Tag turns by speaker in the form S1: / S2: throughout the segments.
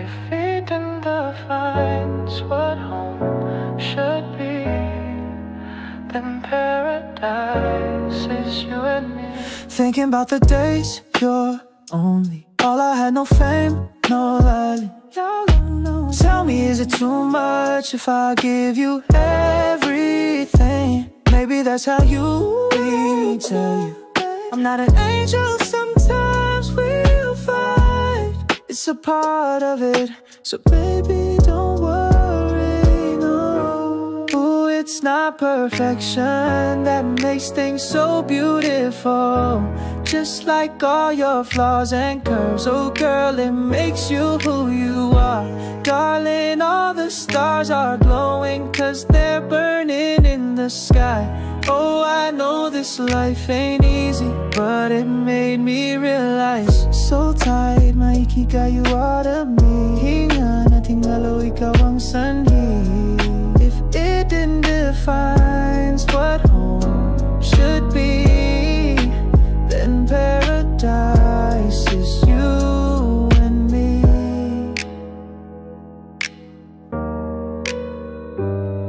S1: If Eden defines what home should be, then paradise is you and me.
S2: Thinking about the days you're only all I had, no fame, no lolly. Tell me, is it too much if I give you everything? Maybe that's how you need me. Tell you I'm not an angel, sometimes we'll fight. It's a part of it, so baby don't worry, no. Ooh, it's not perfection that makes things so beautiful. Just like all your flaws and curves, oh girl, it makes you who you are. Darling, all the stars are glowing 'cause they're burning in the sky. Oh, I know this life ain't easy, but it made me realize. So tight, maikiga you out of me. Hinga nating halo, ikaw ang sanhi. If it didn't defines what home should be, then paradise is you and me.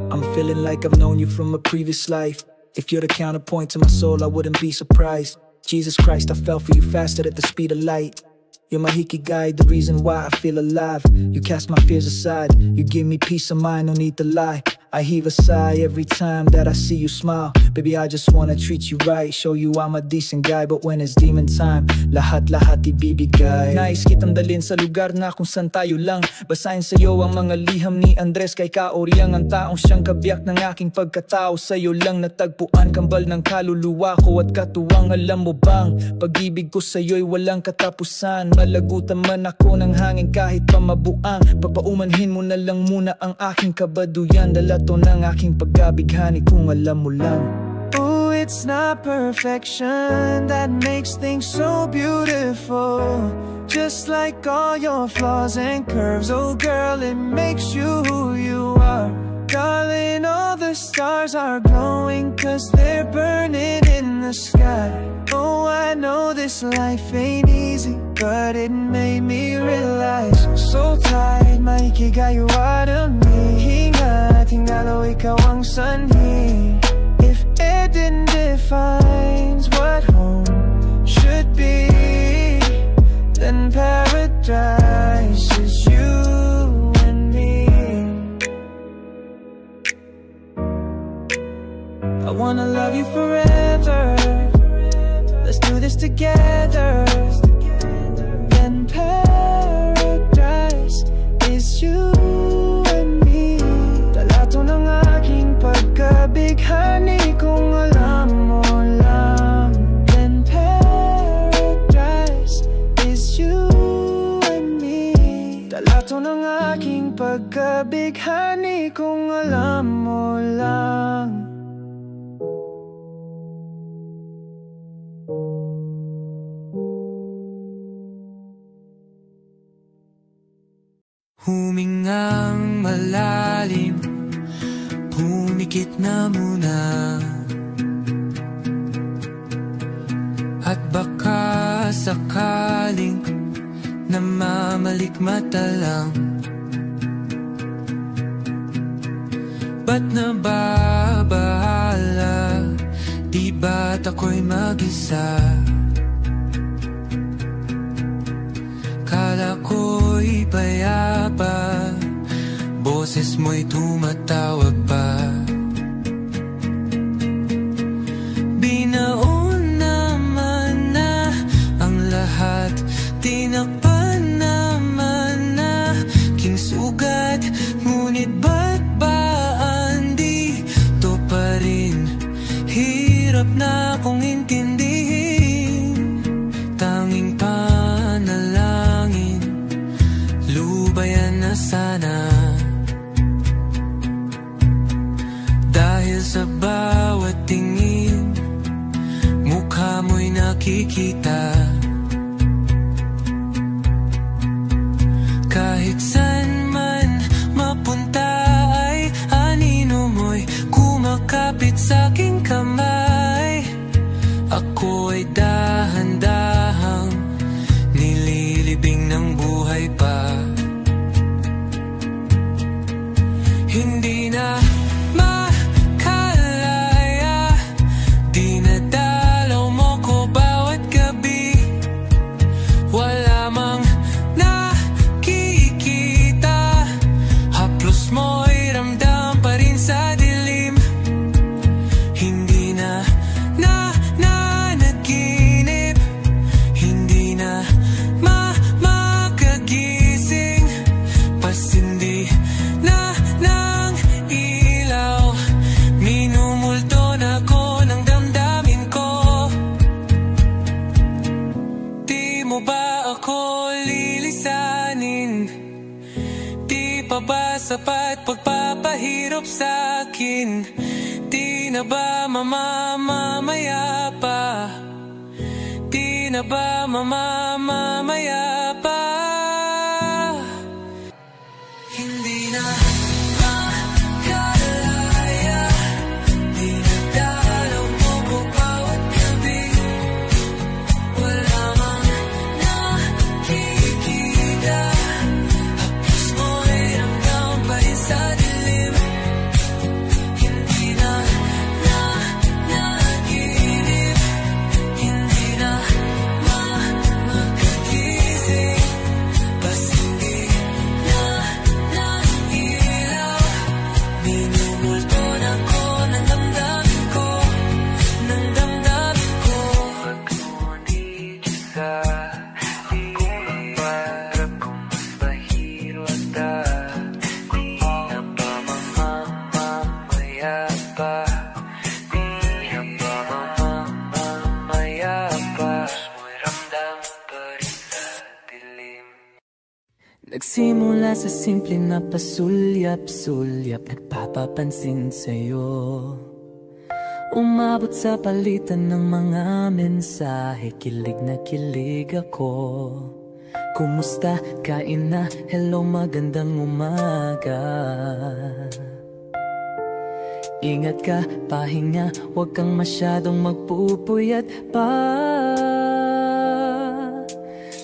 S2: I'm feeling like I've known you from a previous life. If you're the counterpoint to my soul, I wouldn't be surprised. Jesus Christ, I fell for you faster at the speed of light. You're my hikigai, the reason why I feel alive. You cast my fears aside, you give me peace of mind, no need to lie. I heave a sigh every time that I see you smile. Baby, I just wanna treat you right, show you I'm a decent guy. But when it's demon time, lahat-lahat ibibigay. Nais kitang dalhin sa lugar na kung saan tayo lang. Basahin sa'yo ang mga liham ni Andres kay Kaoriang. Ang taong siyang kabiyak ng aking pagkatao, sa'yo lang natagpuan. Kambal ng kaluluwa ko at katuwang. Alam mo bang, pag-ibig ko sa'yo'y walang katapusan. Malagutan man ako ng hangin kahit pa mabuang. Papaumanhin mo na lang muna ang aking kabaduyan. Dalato ng aking pagkabighani kung alam mo lang. Ooh, it's not perfection that makes things so beautiful. Just like all your flaws and curves, oh girl, it makes you who you are. Darling, all the stars are glowing 'cause they're burning in the sky. Oh, I know this life ain't easy, but it made me realize. So tight, maikiga you out of me. Hinga nating halo, ikaw ang sanhi. If Eden defines what home should be, then paradise is you and me. I wanna love you forever. Let's do this together. Then paradise is you and me. Dalato ng aking pagkabighani kung alam mo lang. Then paradise is you and me. Dalato ng aking pagkabighani kung alam mo lang.
S3: Humingang malalim, pumikit na muna. At baka sakaling namamalikmata lang. Ba't nababahala? Di ba't ako'y mag-isa? Kala ko'y payapa, boses mo'y tumatawag pa. Binaon naman na ang lahat, tinakpan naman na king sugat. Ngunit ba't ba andito pa rin? Hirap na akong intindihin. Tanging panalangin, lubayan na sana. pa ba sapat pagpapahirap sa'kin? Di na ba mamamaya pa? Di na ba mamamaya pa? Hindi na makalaya, di na dalaw mo ko bawat gabi. Wala mang nakikita, hapos mo'y ramdam pa rin sa dilim. Hindi na naginip, hindi na makagising. Bas hindi na nailaw, minumulto na ko ng damdamin ko, ng damdamin ko. Pag-ngunit ka, di para kung mahirata, di na ba mamamaya pa? Di na ba mamamaya pa? Mo'y ramdam pa rin sa dilim. Nagsimula sa simple na pasulyap-sulyap, nagpapapansin sa'yo. Umabot sa palitan ng mga mensahe, kilig na kilig ako. Kumusta? Kain na? Hello, magandang umaga. Ingat ka, pahinga, huwag kang masyadong magpupuyat pa.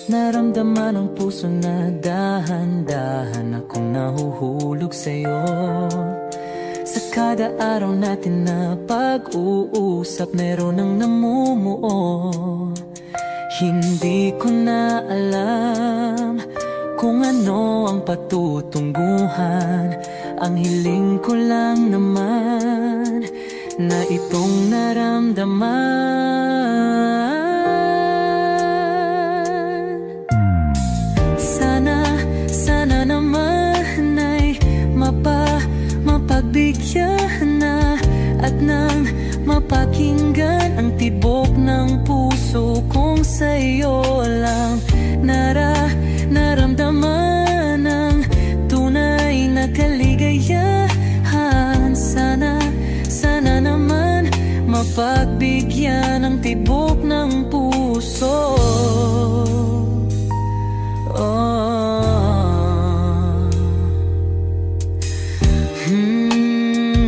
S3: Naramdaman ang puso na dahan-dahan akong nahuhulog sa'yo. Sa kada araw natin na pag-uusap, meron ang namumuo. Hindi ko na alam kung ano ang patutunguhan. Ang hiling ko lang naman na itong naramdaman. Sana naman ay mapagbigyan na at nang mapakinggan ang tibok ng puso kong sa'yo lang naramdaman ang tunay na kaligayahan. Sana naman mapagbigyan ang tibok ng puso.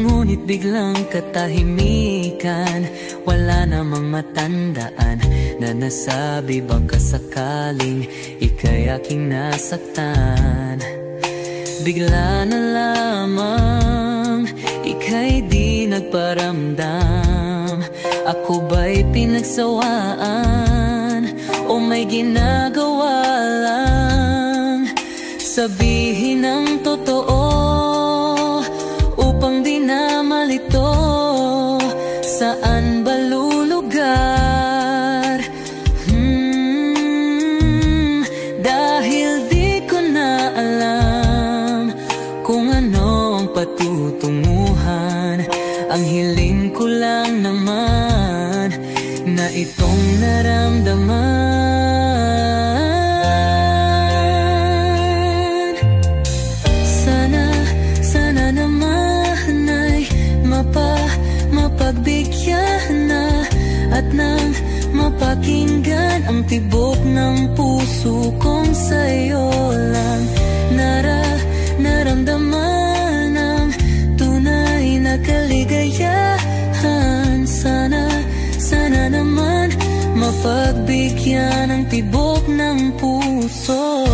S3: Ngunit biglang katahimikan, wala namang matandaan na nasabi baka sakaling ika'y aking nasaktan. Bigla na lamang ika'y di nagparamdam. Ako ba'y pinagsawaan o may ginagawa lang? Sabihin ang totoo upang di na malito. Saan ba lulugar? Dahil di ko na alam kung ano ang patutunguhan. Ang hiling ko lang naman na itong naramdaman. Sana naman ay mapagbigyan na at nang mapakinggan ang tibok ng puso kong sa'yo lang naramdaman ang tunay na kaligayahan. Sana naman mapagbigyan ang tibok ng puso.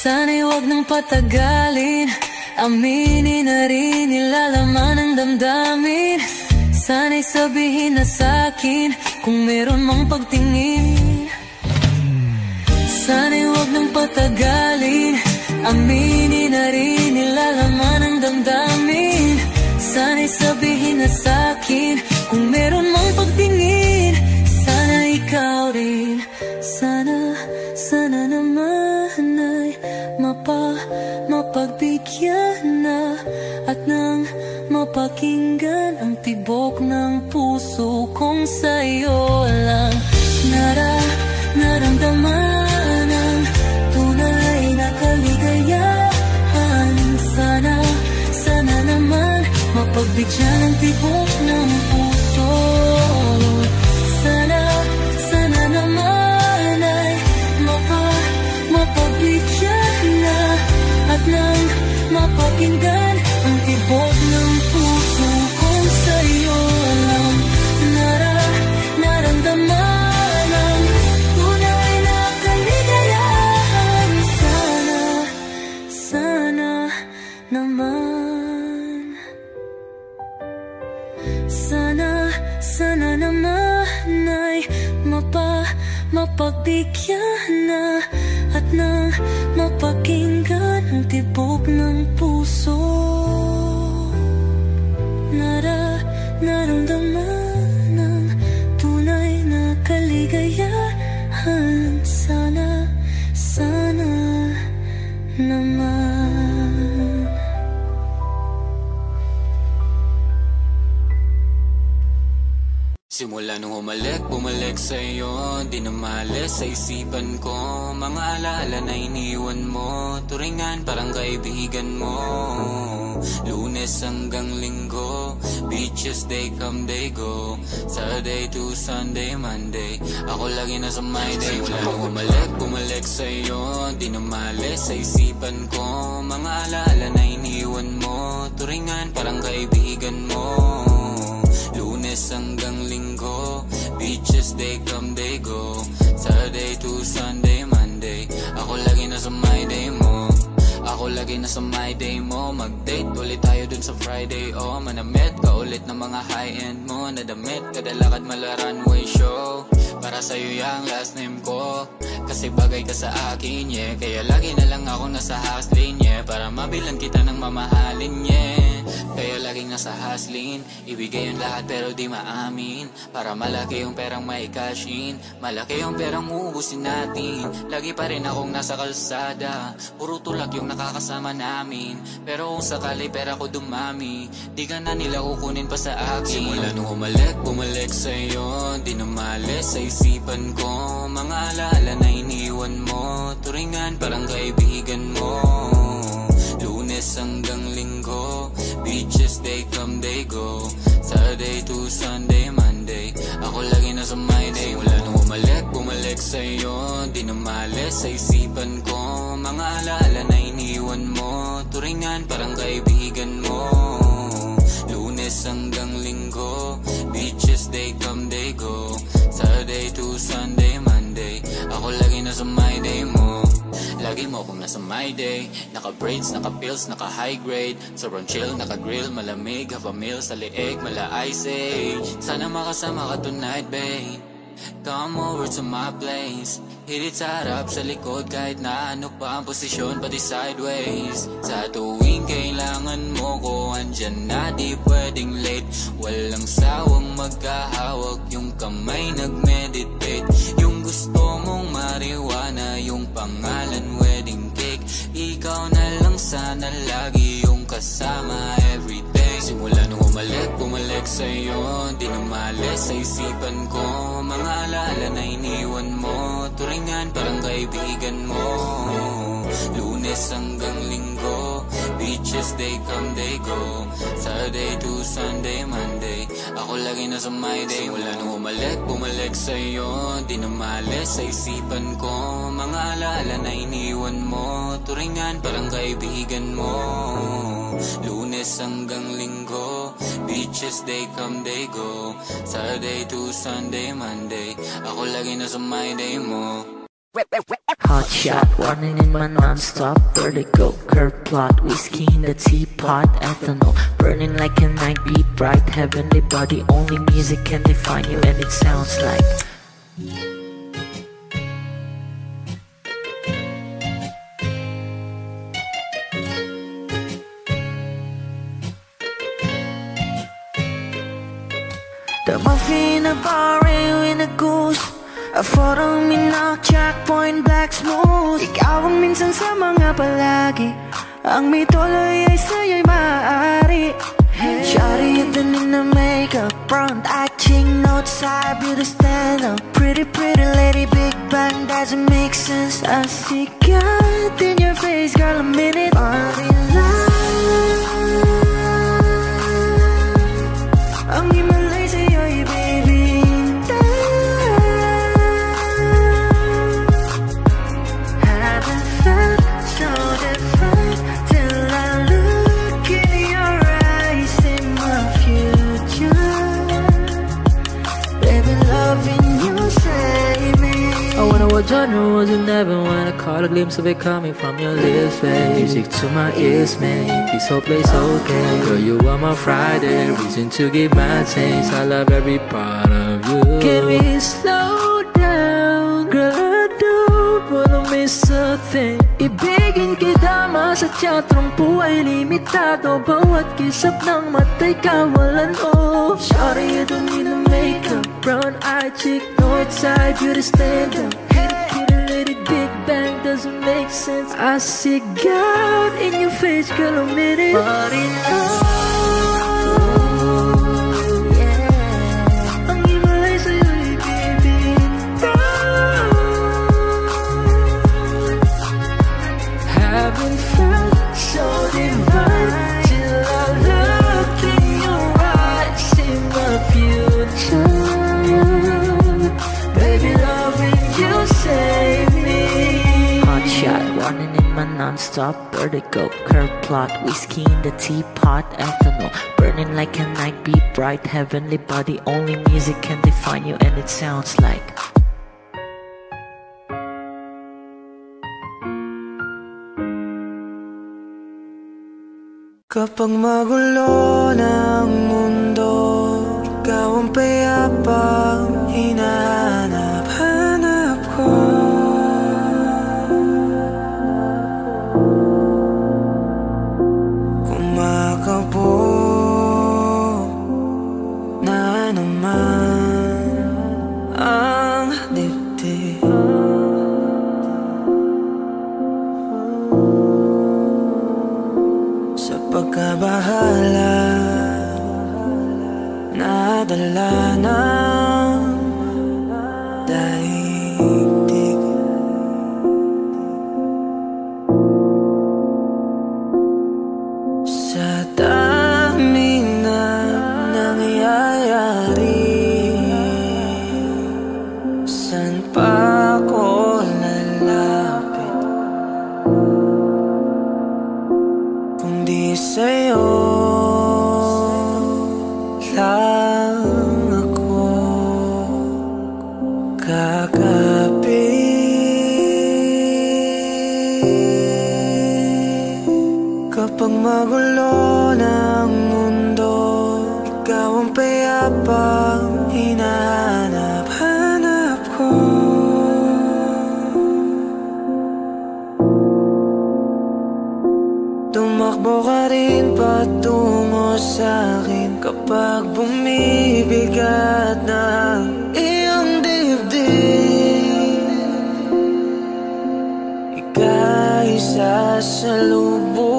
S3: Sana'y huwag nang patagalin, aminin na rin nilalaman ng damdamin. Sana'y sabihin na sa'kin kung meron mang pagtingin. Sana'y huwag nang patagalin, aminin na rin nilalaman ng damdamin. Sana'y sabihin na sa'kin kung meron mang pagtingin. Sana ikaw rin, sana naman ay mapagbigyan na at nang mapakinggan ang tibok ng puso kong sa'yo lang Mapagbigyan ang tibok ng puso. Sana, sana naman ay mapagbigyan na at nang mapakinggan ang tibok ng puso kung sa'yo lang naramdaman ang tunay na kaligayahan. Sana, sana naman. Sana, sana naman ay mapagbigyan na at nang mapakinggan ang tibok ng puso. Naramdaman ang tunay na kaligayahan. Sana, sana naman.
S4: Simula nung bumalik sa'yo, di na maalis sa isipan ko. Mga alaala na iniwan mo, turingan parang kaibigan mo. Lunes hanggang Linggo, beaches they come they go. Saturday to Sunday, Monday, ako lagi nasa my day. Simula nung bumalik sa'yo, di na maalis sa isipan ko. Mga alaala na iniwan mo, turingan parang kaibigan mo. Lunes hanggang Linggo, beaches they come they go. Saturday to Sunday, Monday, ako lagi nasa my day mo. Ako lagi nasa my day mo. Mag-date ulit tayo dun sa Friday. Oh, manamit ka ulit ng mga high-end mo. Nadamit, kadalakad mala runway show. Para sa'yo yung last name ko, kasi bagay ka sa akin, yeah. Kaya lagi na lang ako nasa hustling, yeah. Para mabilang kita ng mamahalin, yeah. Kaya laging nasa hustling, ibigay yung lahat pero di maamin. Para malaki yung perang may cashin, malaki yung perang uubusin natin. Lagi pa rin akong nasa kalsada, puro tulak yung nakakasama namin. Pero kung sakali pera ko dumami, di ka na nila kukunin pa sa akin. Simula nung bumalik sa'yo, di na maalis sa isipan ko. Mga alaala na iniwan mo, turingan parang kaibigan mo. Lunes hanggang Linggo, beaches they come they go. Saturday to Sunday, Monday, ako lagi nasa my day. Simula nung bumalik sa'yo, di na maalis sa isipan ko. Mga alaala na iniwan mo, turingan parang kaibigan mo. Lunes hanggang Linggo, beaches they come they go. Saturday to Sunday, Monday, ako lagi nasa my day mo. Lagi mo akong nasa my day, naka-braids, naka-pills, naka-high grade. Sobrang chill, naka-grill, malamig, half a meal sa leeg, mala ice age. Sana makasama ka tonight, babe. Come over to my place. Hit it sa harap, sa likod, kahit na ano pa ang posisyon, pati sideways. Sa tuwing kailangan mo ko, andyan na, di pwedeng late. Walang sawang magkahawak, yung kamay nag-meditate. Yung gusto mong marijuana, yung pangalan wedding cake. Ikaw na lang sana lagi yung kasama everyday. Simula nung bumalik sa'yo, di na maalis sa isipan ko. Mga alaala na iniwan mo, turingan parang kaibigan mo. Lunes hanggang Linggo, beaches they come they go. Saturday to Sunday, Monday, ako lagi nasa my day. Simula nung bumalik sa'yo, di na maalis sa isipan ko. Mga alaala na iniwan mo, turingan parang kaibigan mo. Lunes hanggang Linggo, beaches they come they go. Saturday to Sunday, Monday, ako lagi nasa my day mo.
S3: Hot shot, running in my non-stop vertigo. Curve plot, whiskey in the teapot. Ethanol, burning like a night. Be bright, heavenly body. Only music can define you, and it sounds like the muffin, a bar, in a goose. A photo, minnock, checkpoint, black smooth. Ikaw ang minsan sa mga palagi, ang may tuloy ay sa'yo'y maaari. Shawty, you've been in the makeup, front acting, outside, beauty stand up. Pretty, pretty lady, big bang, doesn't make sense. I see God in your face, girl, a minute. All in love. loving you save me.
S5: I wonder what genre was in heaven when I caught a glimpse of it coming from your lips, babe. Music to my ears, man, this whole place okay. Girl, you are my Friday, reason to give my thanks. I love every part of you. Can we slow down? Girl, I don't wanna miss a thing. Ibigin kita sa teatrong buhay limitado. Bawat kisap ng mata'y kawalan, oh. Sorry, you don't need no makeup. Brown eye chick, north side, beauty stand up. Hit it, let it, big bang, doesn't make sense. I see God in your face, girl, a minute. But enough. Haven't felt so divine till I look in your eyes, see my future. Baby, loving you save me. Hot shot, running in my non-stop vertigo. Curve plot, whiskey in the teapot, ethanol burning like a night, be bright, heavenly body. Only music can define you, and it sounds like
S3: kapag magulo ng mundo, ikaw ang payapang hinahanap-hanap ko. Kumakabo na naman ang dibdib. Pagkabahala, nadala ng daigdig. Sa daming na nangyayari, saan pa ko lalapit kundi sa'yo lang ako kakapit. Kapag magulo ng mundo, ikaw ang payapang hinahanap-hanap ko. Tumakbo ka rin patungo sa'kin kapag bumibigat na iyong dibdib. Ika'y sasalubungin.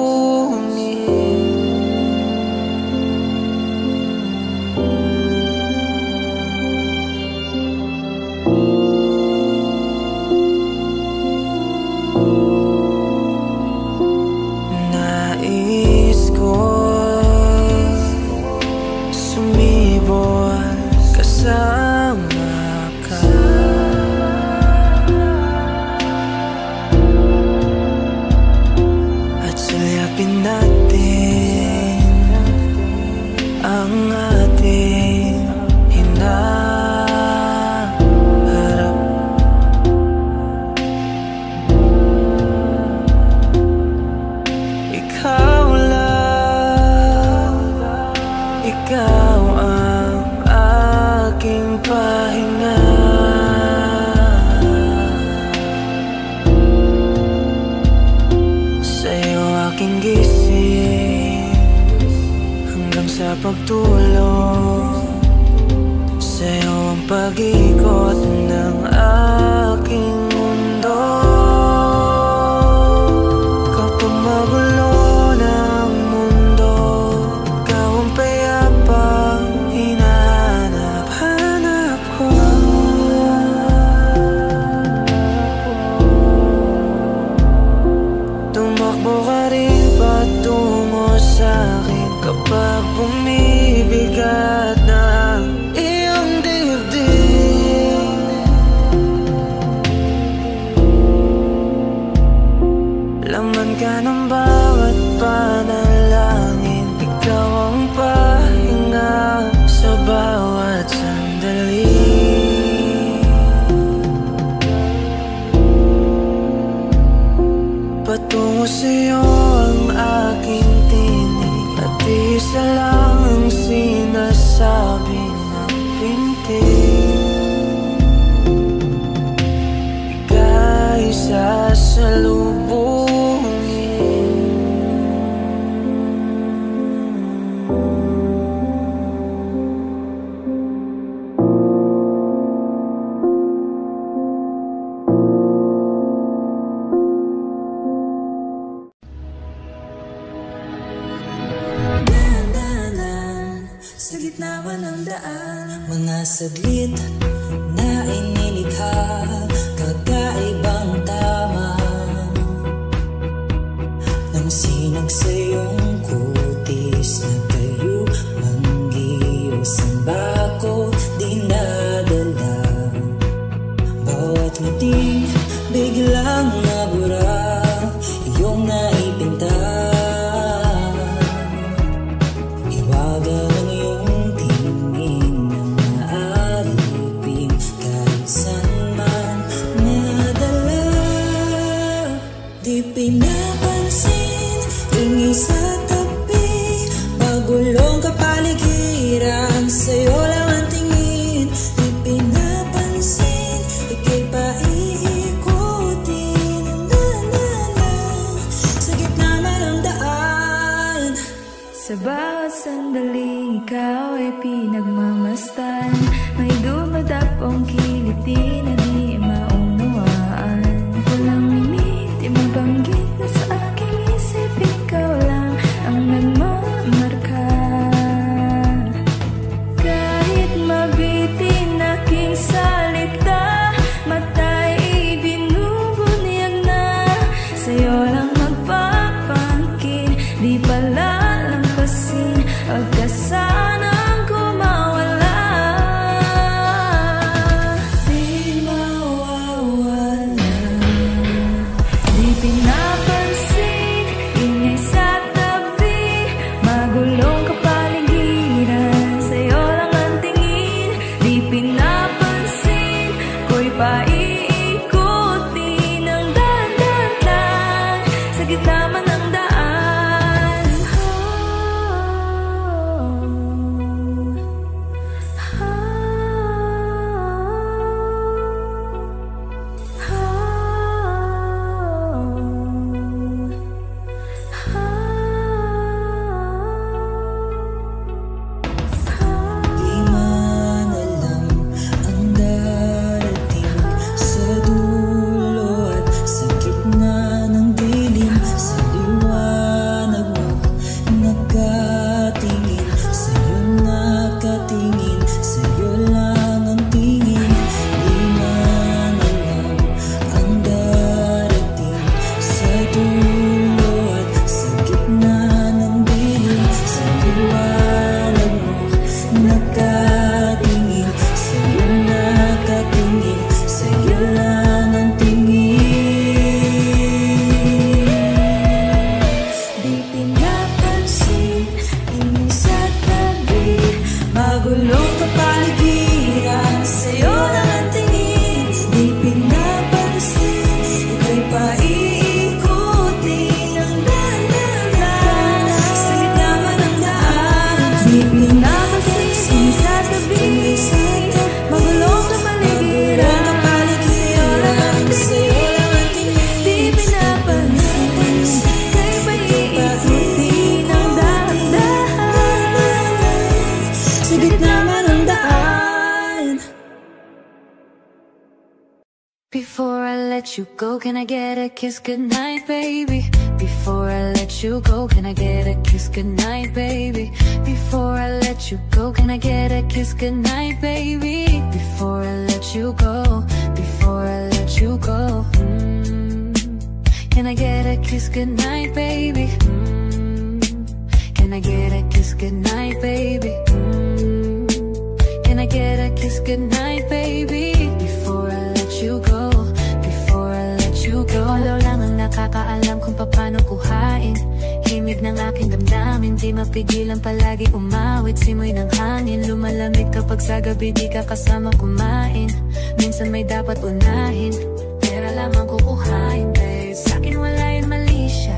S3: Nais ko sumibol kasama ka. At sulyapin natin ang ating hinaharap. Ikaw lang, ikaw ang aking pahinga. Sa'yo aking gising hanggang sa pagtulog. Sa'yo ang pag-ikot ng aking mundo. Kapag magulo ng mundo, ikaw ang payapang hinahanap-hanap ko. Tumakbo ka rin patungo sa'kin kapag bumibigat na iyong dibdib. ko sa'yo ang aking tinig at isa lang ang sinasabi ng pintig. Ika'y sasalubungin.
S6: Sa gitna man ng daan, mga saglit na inilikha, kakaibang tama ng sinag sa iyong kutis na kayo manggiyos ang bako dinadala. Bawat ngiting biglang nabura, iyong naipinta. Iwaga ng iyong tingin na maaalipin kahit saan man nadala. Di pinapansin, ingay sa tabi, magulong kapaligiran, sa'yo lang ang tingin. Di pinapansin, ika'y paiikutin ang daan sa gitna man ng daan.
S7: Sa bawat sandaling ikaw ay pinagmamastan, may dumadapong kiliti na di maunawaan. Walang imig, di mabanggit na sa aking isip, ikaw lang ang nagmamarka. Kahit mabitin aking salita, mata'y ibinubunyag na, sa'yo lang magpapangkin, di pala huwag ka sanang kumawala. Di mawawala. Di pinapansin, ingay sa tabi, magulong kapaligiran, sa'yo lang ang tingin. Di pinapansin, ko'y paiikutin ang daan-daan lang sa gitna man ng daan. Magulong kapaligiran, sa'yo lang ang tingin. Di pinapansin, ika'y paiikutin ang daan-daan sa gitna man ng daan. Di pinapansin, sa tabi, magulong kapaligiran, sa'yo lang ang tingin. Di pinapansin, ika'y paiikutin ang daan-daan sa gitna man ng daan.
S8: Before I let you go, can I get a kiss goodnight, baby? Before I let you go, can I get a kiss goodnight, baby? Before I let you go, can I get a kiss goodnight, baby? Before I let you go, before I let you go, can I get a kiss goodnight, baby? Can I get a kiss goodnight, baby? Can I get a kiss goodnight, baby? Before I let you go, before I let you go. Ikaw lang ang nakakaalam kung paano kuhain himig ng aking damdamin. Di mapigilan palagi umawit, simoy ng hangin. Lumalamig kapag sa gabi di ka kasama kumain. Minsan may dapat unahin, pera lamang kukuhain, babe. Sa'kin wala yun, mali siya.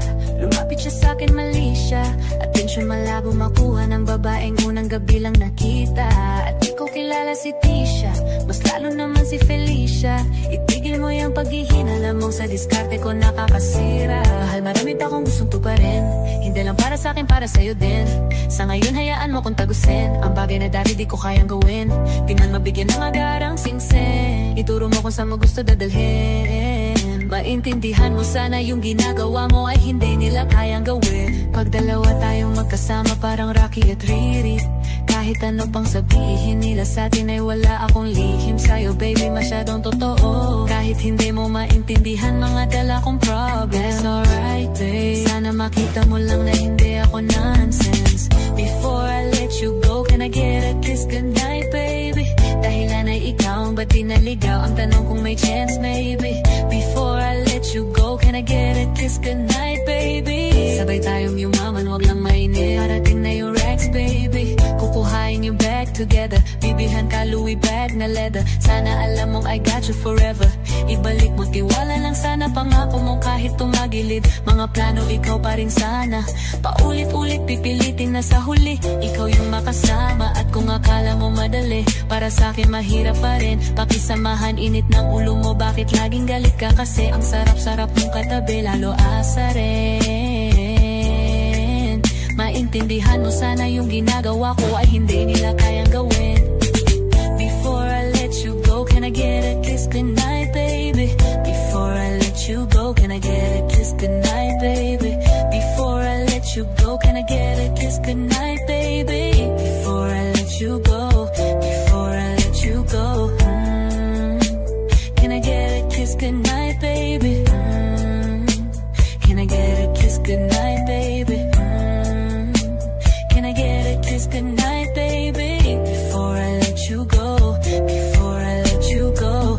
S8: sa'kin mali siya. Atensyon malabo makuha ng babaeng unang gabi lang nakita. At di ko kilala si Tisha, mas lalo naman si Felicia. Itigil mo yung paghihinala mo sa diskarte ko nakakasira. Mahal, marami pa akong gustong tuparin, hindi lang para sa'kin, para sa'yo din. Sa ngayon hayaan mo kong tagusin ang bagay na dati di ko kayang gawin. Di man mabigyan ng agarang singsing, ituro mo kung saan mo gusto dadalhin. Maintindihan mo sana yung ginagawa mo ay hindi nila kayang gawin. Pag dalawa tayong magkasama parang Rocky at Riri. Kahit ano pang sabihin nila sa'tin ay wala akong lihim sa'yo, baby, masyadong totoo. Kahit hindi mo maintindihan mga dala kong problem. That's alright, babe, sana makita mo lang na hindi ako nonsense. Before I let you go, can I get a kiss goodnight, baby? Dahilan ay ikaw ang ba't di naligaw? Ang tanong kung may chance, maybe. Before I let you go, can I get a kiss goodnight, baby? Sabay tayong yumaman, wag lang mainit. Parating na yung Rex, baby. Kukuhain yung bag together, bibilhan ka Louis bag na leather. Sana alam mong I got you forever. Ibalik mo tiwala lang sana, pangako mong kahit tumagilid. Mga plano ikaw pa rin sana. Paulit-ulit pipilitin na sa huli ikaw yung makasama. At kung akala mo madali, para sa'kin mahirap pa rin. Pakisamahan init ng ulo mo, bakit laging galit ka? Kasi ang sarap-sarap mong katabi, lalo asa rin. Maintindihan mo sana yung ginagawa ko ay hindi nila kayang gawin. Before I let you go, can I get a kiss goodnight, baby? Before I let you go, can I get a kiss goodnight, baby? Before I let you go, can I get a kiss goodnight, baby? Before I let you go, before I let you go, can I get a kiss goodnight, baby? Can I get a kiss goodnight, baby? Can I get a kiss goodnight, baby? Before I let you go, before I let you go.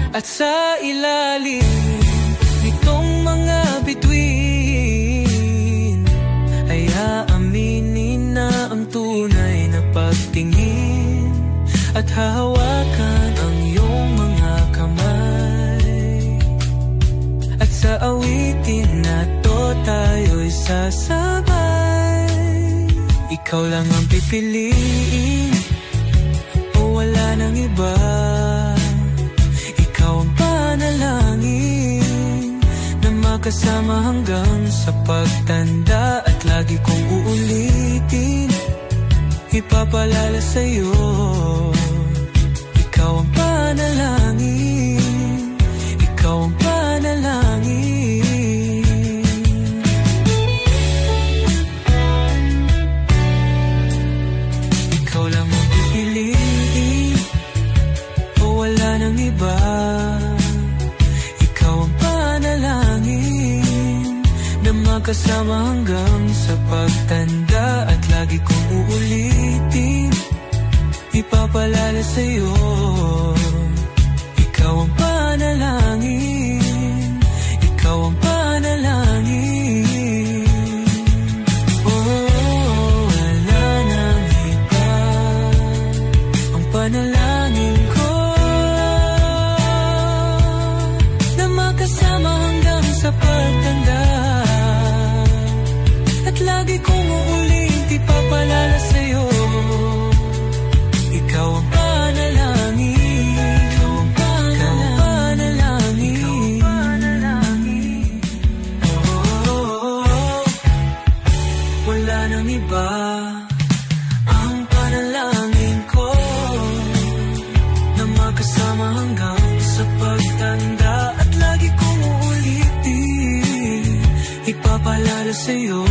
S1: At sa ilalim nitong mga bituin ay aaminin na ang tunay na pagtingin at hahawakan ang iyong mga kamay. At sa awitin na to tayo'y sasabay. Ikaw lang ang pipiliin o wala nang iba. Panalangin na makasama hanggang sa pagtanda. At lagi kong uulitin, ipapalala sa'yo. Ikaw ang panalangin, ikaw ang panalangin. Ikaw lang ang pipiliin hanggang sa pagtanda. At lagi kong uulitin, ipapalala sa'yo. Ikaw ang panalangin, ikaw ang panalangin. Oh, wala nang iba, ang panalangin ko na makasama hanggang sa pagtanda. At lagi kong uulit, ipapalala sa'yo. Ikaw ang panalangin, ikaw ang panalangin, ikaw ang panalangin. Oh, wala nang iba, ang panalangin ko na makasama hanggang sa pagtanda. At lagi kong uulitin, ipapalala sa'yo.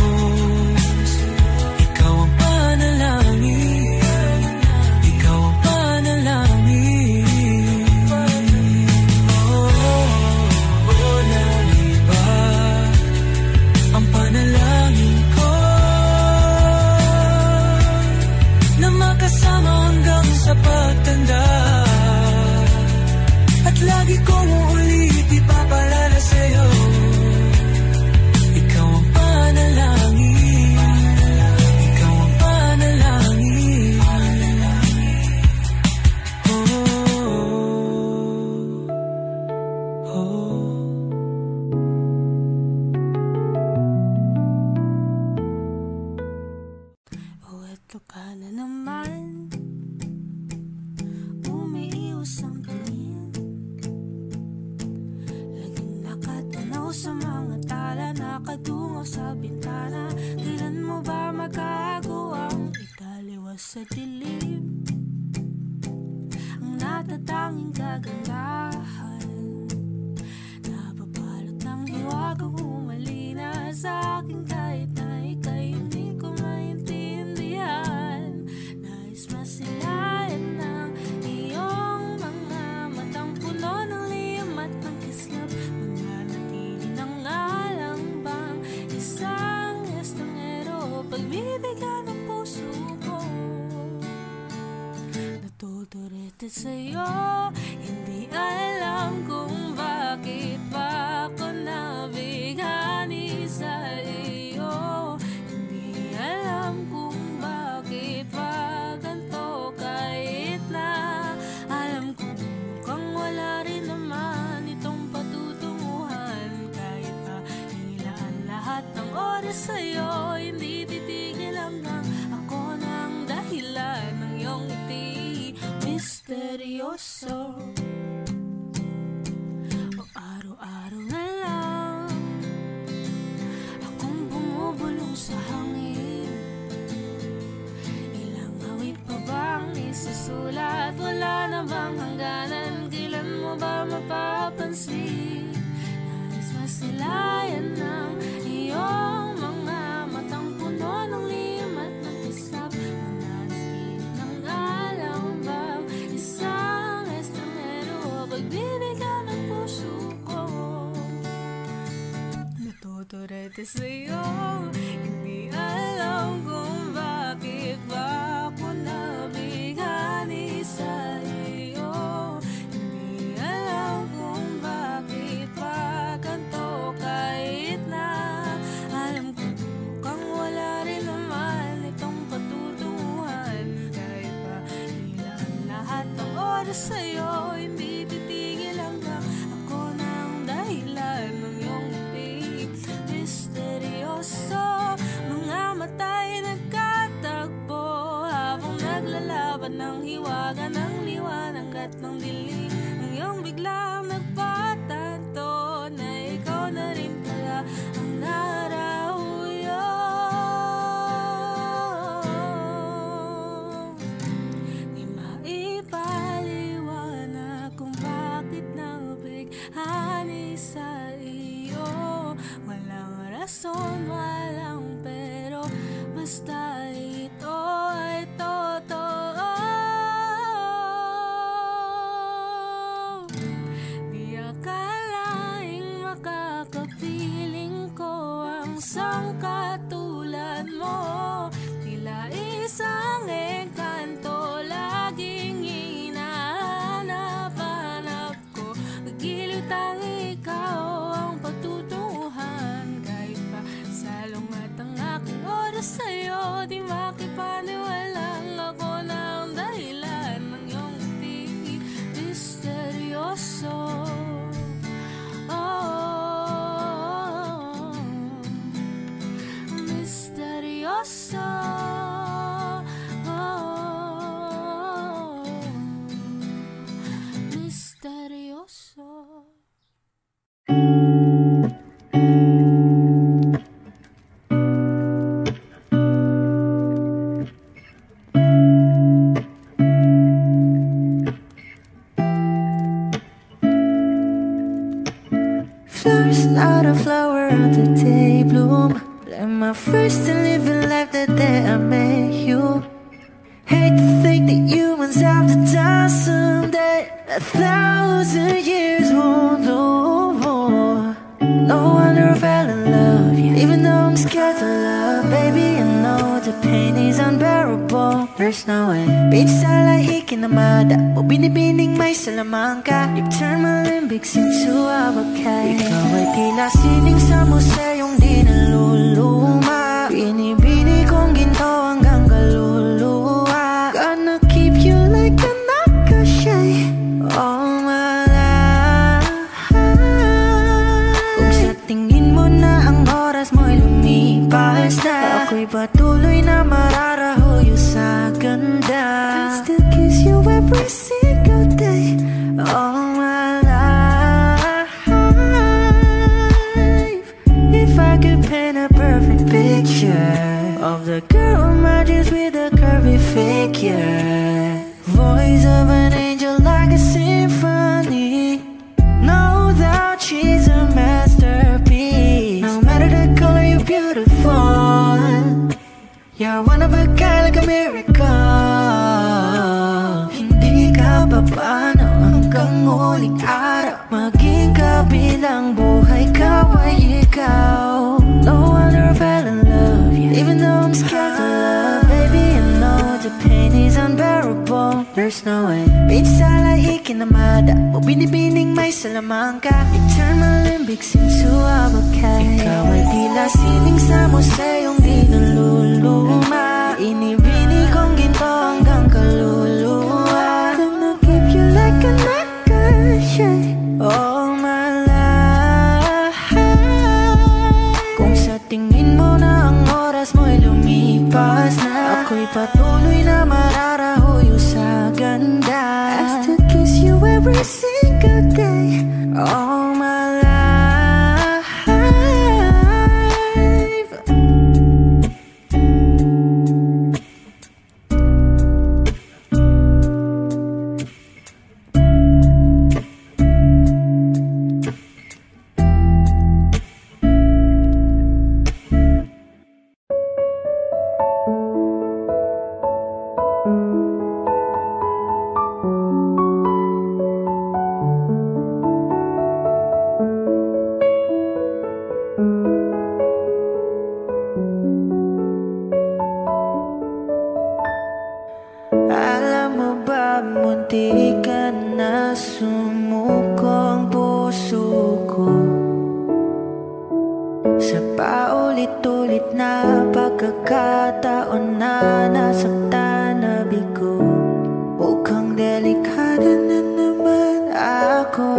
S1: Ikaw ang panalangin, ikaw ang panalangin. Oh, walang iba, ang panalangin ko na makasama hanggang sa pagtanda. At lagi kong uulit, ipapalala sa'yo. Ikaw ang panalangin, ikaw ang panalangin. Oh, oh.
S6: Oh, eto ka na naman, umiiwas ang tingin. Laging nakatanaw sa mga tala, nakadungaw sa bintana. Kailan mo ba magagawang italiwas sa dilim ang natatanging kagandahan? Napabalot ng hiwaga, humalina sa akin kahit na ika'y hindi ko maintindihan. Nais masilayan ng iyong mga matang puno ng liyam at ng kislap. Mananatili ng alam bang isang estranghero, pagbibigyan ng puso ko. Natuturete sa'yo, hindi alam kung bakit ba ako nabighani sa iyo. Hindi alam kung bakit ba ganito, kahit na alam ko mukhang wala rin naman itong patutunguhan. Kahit pa ilaan lahat ng oras sa'yo, hindi titigil hanggang ako ng dahilan ng iyong ngiti misteryoso. O araw-araw na lang akong bumubulong sa hangin. Ilang awit pa bang isusulat? Wala na bang hangganan? Kailan mo ba mapapansin? Nais masilayan ng iyong mga matang puno ng liyam at ng kislap. Mananatili ng alam bang isang estranghero, pagbibigyan ng puso ko. Natuturete sa'yo, hindi alam kung bakit ba ako nabighani sa iyo. Hindi alam kung bakit ba ganito, kahit na alam ko mukhang wala rin naman itong patutunguhan. Kahit pa ilan lahat ng oras sa'yo, hindi titigil hanggang ako ng dahilan ng iyong ngiti misteryoso. Mga mata'y nagkatagpo habang naglalaban ng hiwaga ng liwanag at ng dilim. Ngayong biglang nagpatanto na ikaw na rin pala ang narahuyo. Di maipaliwanag kung bakit nabighani sa iyo. Walang rason, walang pero, basta ito ay totoo. Di akalaing makakapiling ko ang sangkay katulad mo. Tila isang engkanto, laging hinahanap-hanap ko. Magiliw tang ikaw ang pagtutunguhan. Kahit pa salong at ang aking oras sa'yo, di makipaniwalang ako ng dahilan ng iyong ngiti misteryoso. Oh, misteryoso. Oh, misteryoso.
S3: Flowers, not a flower on the day bloom. Like my first to living life the day I met you. Hate to think that humans have to die someday. 1,000 years won't do more. No wonder I fell in love, yeah. Even though I'm scared to love, baby, I know the pain is unbearable. There's no way. Pinsa lahikin na mada o binibining may salamangka. You turn my limbics into a bouquet. Ikaw ay tila sining sa museyong di naluluma. Binibini kong ginto hanggang kaluluwa. Gonna keep you like a nakashay all my life. Kung sa tingin mo na ang oras mo'y lumipas na, ako'y patuloy na mararahuyo sa ganda. I still kiss you every single day all my life. If I could paint a perfect picture of the girl in my dreams with a curvy figure, voice of an angel like a symphony, no doubt she's a masterpiece. No matter the color, you're beautiful. You're one of a kind, like a miracle. Hindi ka pa paano hanggang huling araw, maging kabilang buhay ka ay ikaw. No wonder I fell in love, yeah. Even though I'm scared to love, baby, I know the pain is unbearable. There's no way. Pinsa lahikin na mada o binibining may salamangka. You turn my limbics into a bouquet. Ikaw ay tila sining sa museyong di naluluma. Inibini kong ginto hanggang kaluluwa. Gonna keep you like a nakashay all my life. Kung sa tingin mo na ang oras mo'y lumipas na, ako'y patuloy na mararahuyo sa ganda. I still kiss you every single day all my life. Alam mo ba, munti ka na sumuko ang puso ko sa paulit-ulit na pagkakataon na nasaktan na bigo. Mukhang delikado na naman ako.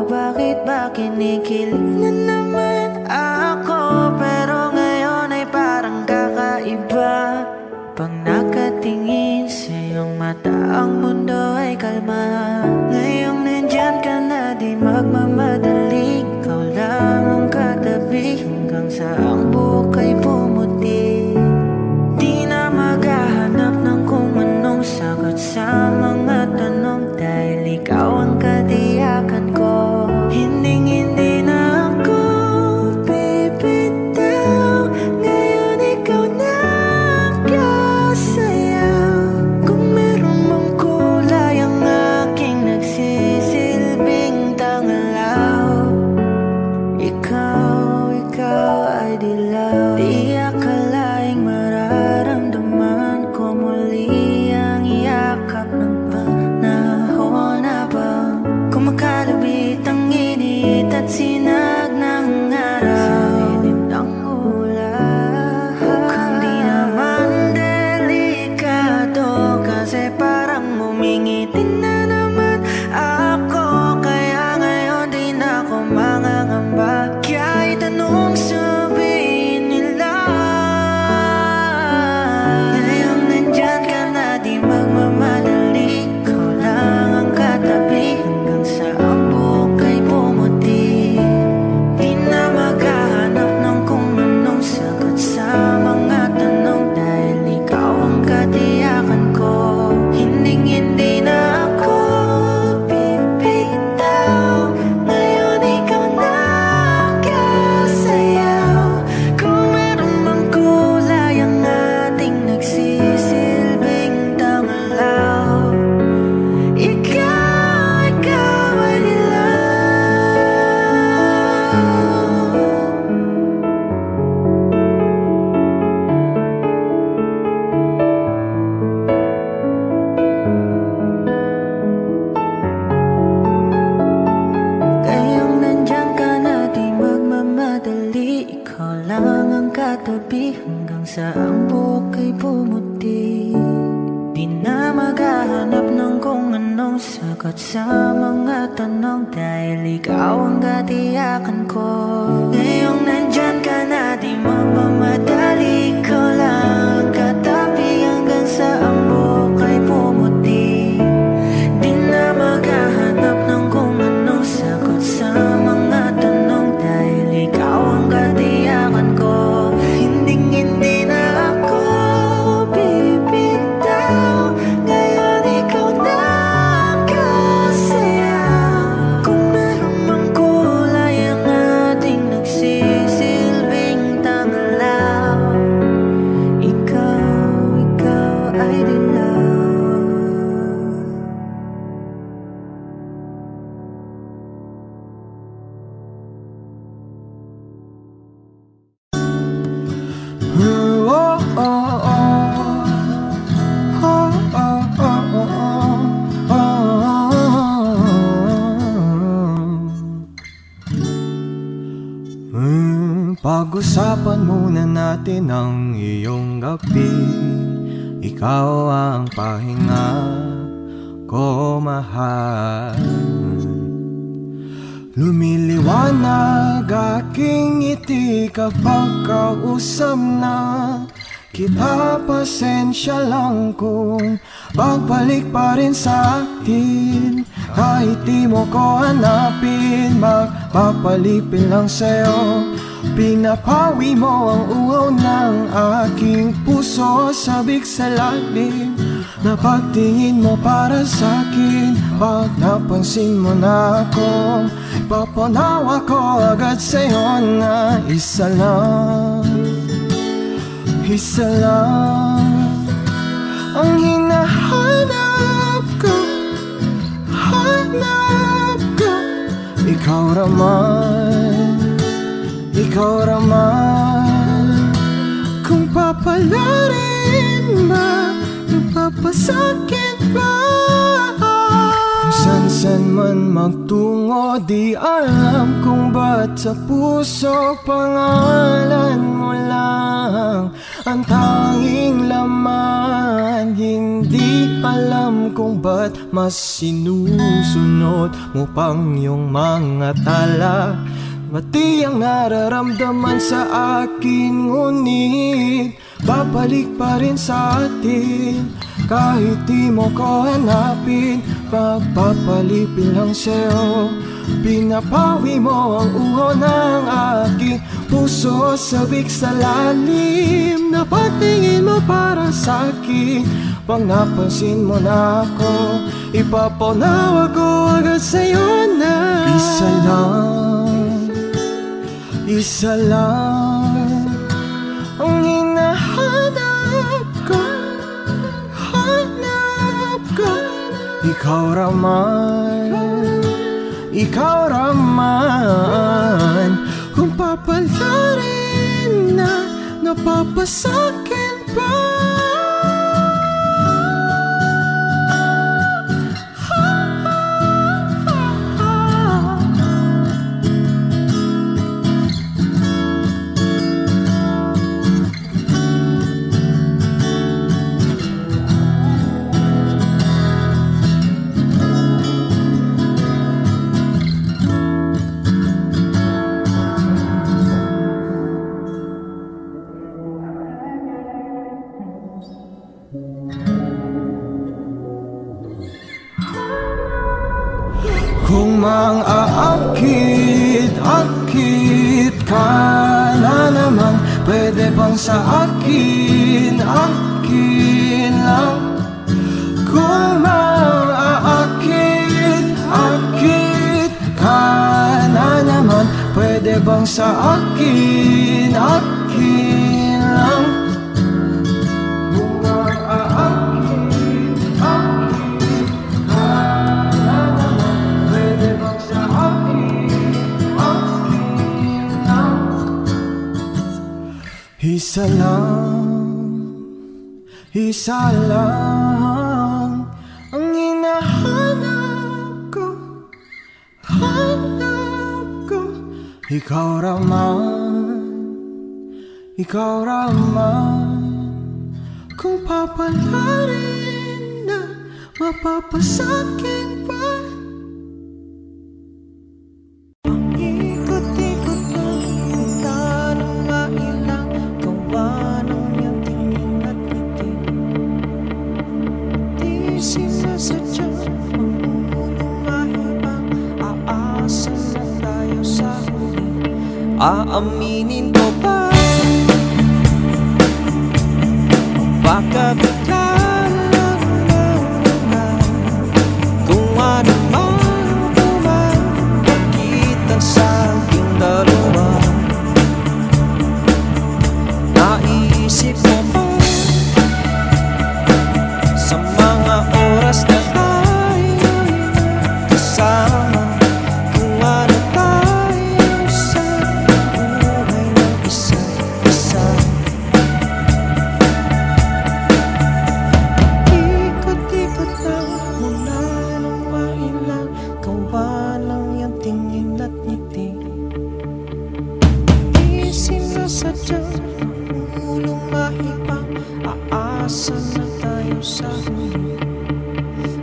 S3: Bakit ba kinikilig na naman ako? Pero ngayon ay parang kakaiba. Pag nakatingin sa iyong mata, ang mundo ay kalma. Ngayong nandyan ka na, di magmamadali. Ikaw lang ang katabi hanggang sa ang buhok ay pumuti. Di na maghahanap ng kung anong sagot sa mga tanong, dahil ikaw ang katiyakan ko. Hinding-hindi na sa ang buhok ay pumuti. Di na maghahanap ng kung anong sagot sa mga tanong, dahil ikaw ang katiyakan ko. Ngayong nandyan ka na, di magmamadali, ikaw lang katabi hanggang sa ang buhok ay pumuti. Di na maghahanap ng kung anong sagot sa mga tanong, dahil ikaw ang katiyakan ko. Hindi na ako bibitaw, ngayon ikaw na ang kasayaw. Kung meron mang kulay ang ating nagsisilbing tanglaw, ikaw ay dilaw.
S9: Pag-usapan muna natin ang iyong gabi. Ikaw ang pahinga ko, mahal. Lumiliwanag aking ngiti kapag kausap na kita. Pasensya lang kung pagbalik pa rin sa akin. Kahit di mo ko hanapin, magpapalipin lang sa'yo. Pinapawi mo ang uhaw ng aking puso, sabik sa lalim na pagtingin mo para sa'kin. Pag napansin mo na ako, ipapanawa ko agad sa'yo na isa lang ang hinahanap ko. Ikaw raman, kung papalarin ba, napapasakit ba? Kung san man magtungo, di alam kung ba't sa puso pangalan mo lang ang tanging laman. Hindi alam kung ba't mas sinusunod mo pang iyong mga tala. Mati ang nararamdaman sa akin, ngunit babalik pa rin sa atin. Kahit di mo ko hanapin, pagpapalipin lang sa'yo. Pinapawi mo ang uho ng aking puso, sabik sa lalim na pagtingin mo para sa'kin. Pag napansin mo na ako, ipapanawa ko agad sa'yo na isa lang ang hinahanap ko. Ikaw raman, kung papalarin na napapasakit ba? Kung mang-aakit ka na naman, pwede bang sa akin lang? Kung mang-aakit ka na naman, pwede bang sa akin lang? Isa lang ang hinahanap ko. Ikaw ikaw raman. Kung papalarin na mapapasakin pa. Ang ikot-ikot ng tanong mailang gawa ng iyong tingin at ngiti. Di sinasadya ang mahibang aasa na tayo sa huli. Aaminin ko ba? Baka bigla lang naman kung ano man kumapagkita sa ating dalawa. Naisip mo ba sa mga oras na tayo kasama kung ano tayo sa buhay ng isa't isa. Sadyang ulong mahibang aasa na tayo sa huli.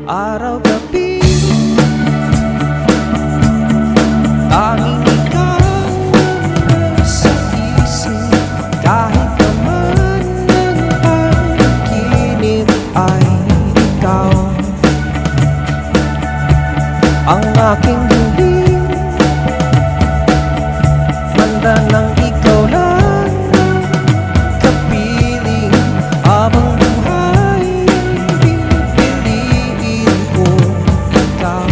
S9: Araw-gabi tanging ikaw sa isip. Kahit naman ng panaginip ay ikaw ang aking hiling. Manda ng ikaw lang habang buhay, pipiliin ko ikaw.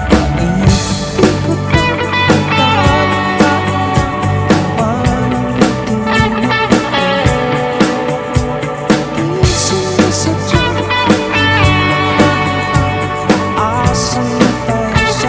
S9: Paikot ko parang tingin di sinasadya. Asa na tayo sa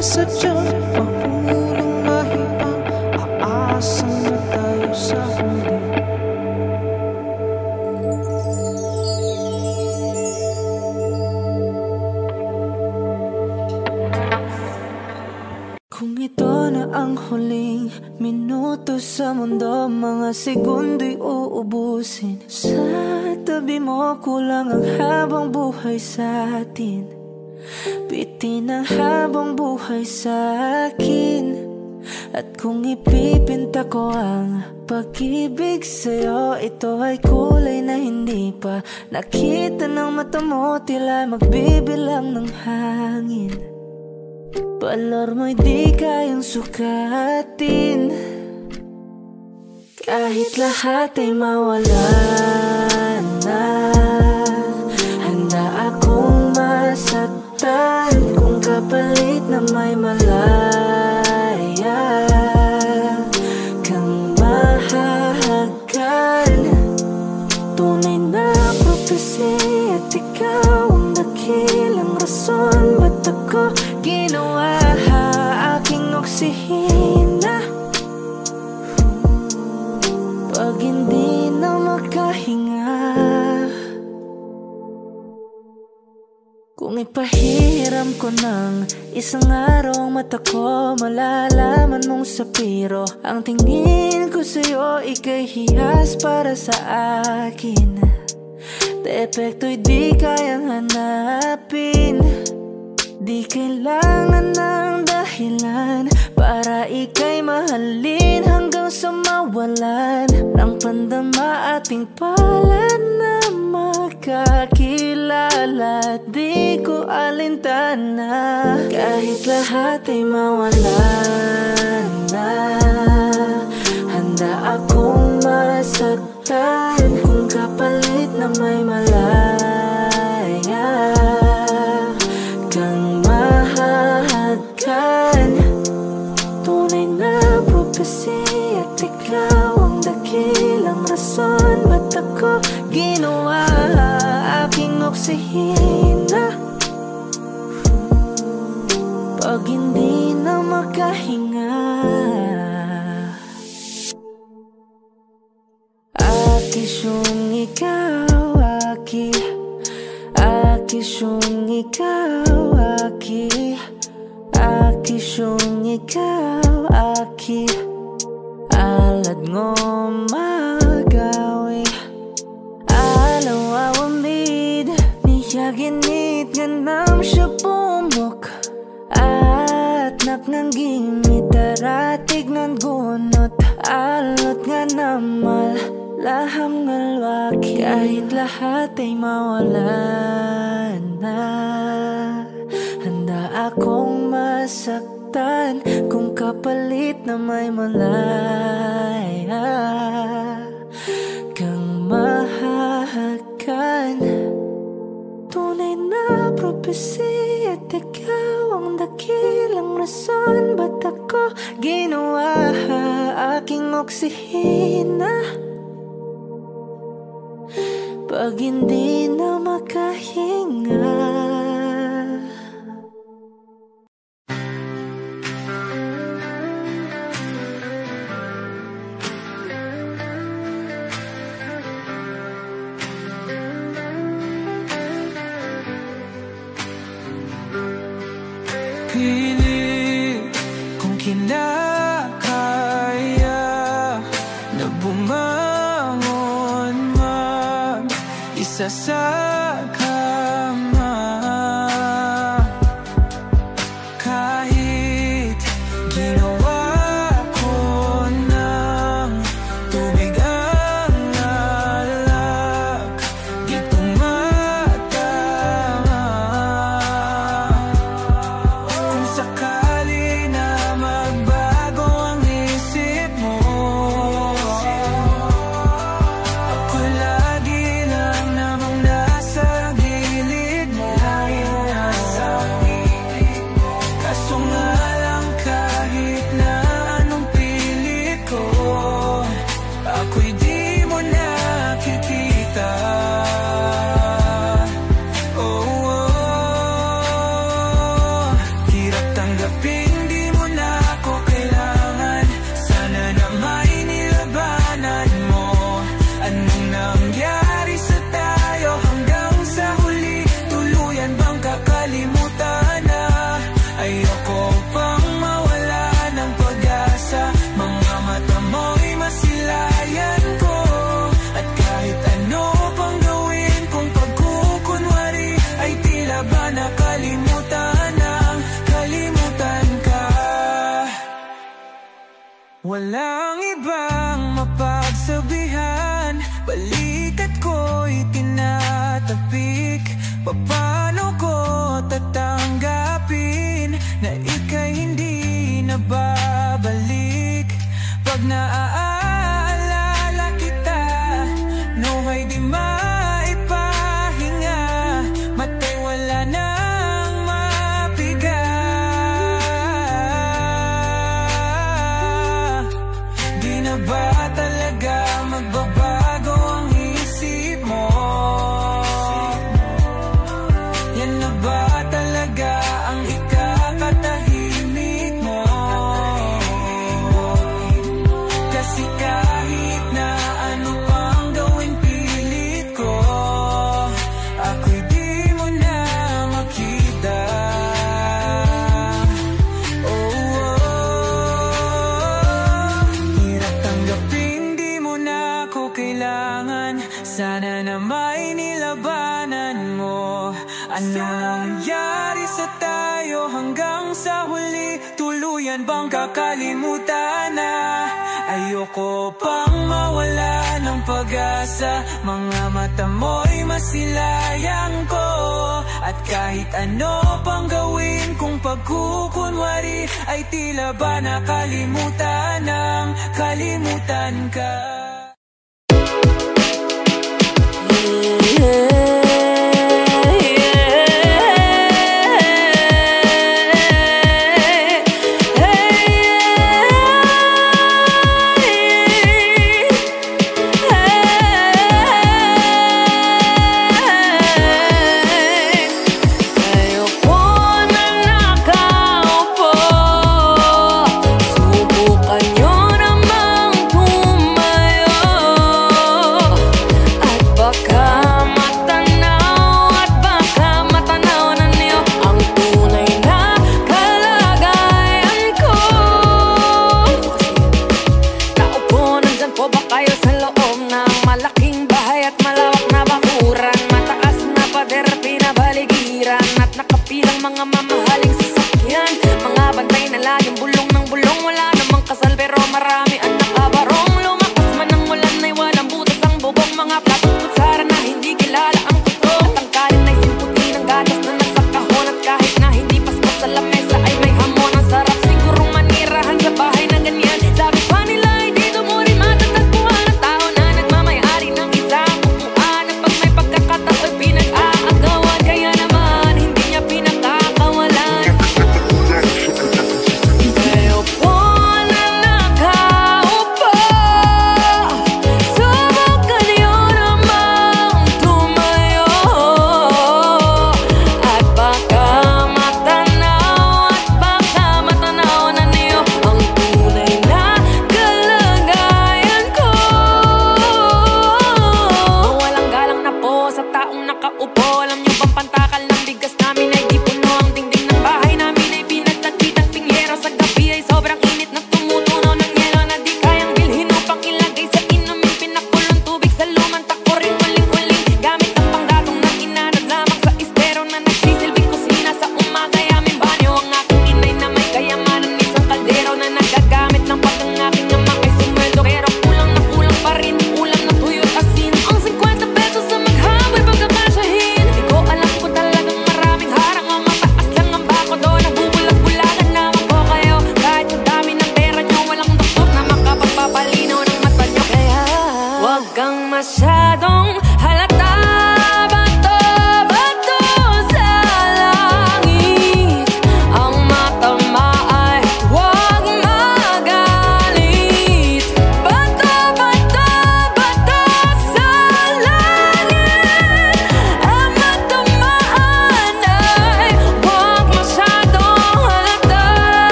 S9: sadyang mahulong mahibang aasa na tayo sa huli. Kung ito na ang huling minuto sa mundo, mga segundo'y uubusin. Sa tabi mo kulang ang habang buhay sa atin. Bitin ang habang buhay sa akin. At kung ipipinta ko ang pag-ibig sa'yo, ito ay kulay na hindi pa nakita ng mata mo, tila magbibilang ng hangin. Balor mo'y di kayang sukatin. Kahit lahat ay mawala na, handa akong masaktan kung
S3: kapalit na may malaya kang mahahagan. Tunay na prophecy at ikaw ang dakilang rason. Ba't ako ginawa aking oksihina pag hindi na makahinga? Kung ipahiram ko ng isang araw ang mata ko, malalaman mong sapiro ang tingin ko sa'yo, ika'y hiyas para sa akin. Depekto'y di kayang hanapin, di kailangan ng dahilan para ika'y mahalin hanggang sa mawalan ng pandama ating palad na magkakilala. Di ko alintana kahit lahat ay mawalan na. Handa akong masaktan kung kapalit na may malaya kang mahahagan. Tunay na prophecy at ikaw ang dakilang rason. Ba't ako ginawa aking oksihina pag hindi na makahinga? Akisyong ikaw, aki, akisyong ikaw, aki, akisyong ikaw, aki, alad ngo magawi, alaw awamid, niya ginit ganam siya pumok, at naknanggimit aratig ng gunot, alot nga namal laham ngalwaki. Kahit lahat ay mawalan na, handa akong masaktan kung kapalit na may malaya kang mahahagan. Tunay na prophecy at ikaw ang dakilang rason. Ba't ako ginawa aking oksihina pag hindi na makahinga?
S1: Pilit kung kinakaya na bumangon mag-isa sa kama, kahit ginawa ko ng tubig ang alak, di tumatama. Kung sakali na magbago ang isip mo, ako'y lagi lang namang nasa gilid mo. Kaso nga lang kahit na anong pilit ko, ako'y di mo nakikita. Oh, hirap tanggapin, di mo na ako kailangan. Sana na may nilabanan mo. Anong nangyari sa tayo hanggang sa huli? Tuluyan bang kakalimutan na? Ayoko pang mawala ng pag-asa. Mga mata mo'y masilayan ko, at kahit ano pang gawin kung pagkukunwari ay tila ba nakalimutan ang kalimutan ka. Walang ibang mapagsabihan, balikat ko'y tinatapik. Paano ko tatanggapin na ika'y hindi na babalik? Pag naaalala kita, nawa'y di maipahinga. Mata'y wala nang mapiga. Ano nangyari sa tayo hanggang sa huli? Tuluyan bang kakalimutan na? Ayoko pang mawala ng pag-asa. Mga mata mo'y masilayang ko. At kahit ano pang gawin kung pagkukunwari, ay tila ba nakalimutan ng kalimutan ka.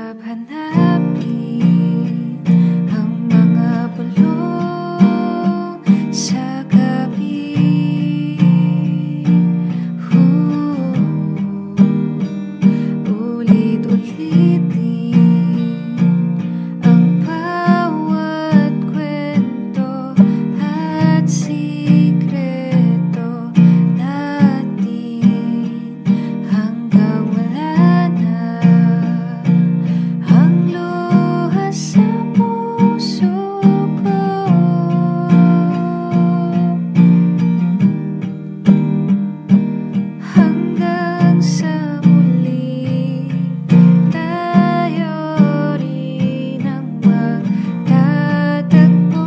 S8: hanap-hanapin ang mga bulong sa gabi. Ulit-ulitin ang bawat kwento at sikreto natin hanggang wala na ang luha sa puso ko. Hanggang sa muli tayo rin ang magtatagpo.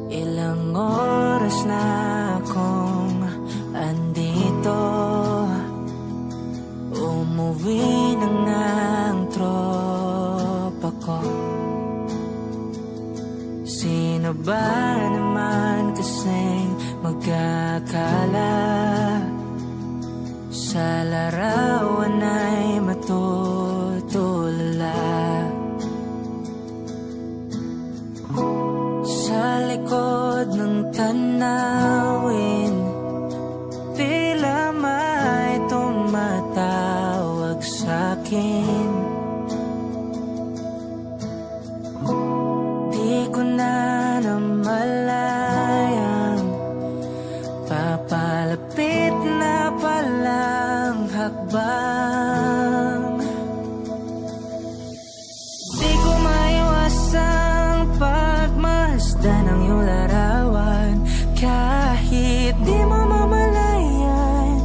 S8: Ilang oras na akong andito, umuwi na nga ang tropa ko. Sino ba naman kasing magkakala sa larawan ay matutulala? Sa likod ng tanawin, tila may tumatawag sa'kin. Di ko na namalayang papalapit na palang hakbang. Di ko maiwasang pagmasdan ng iyong larawan. Kahit di mo mamalayan,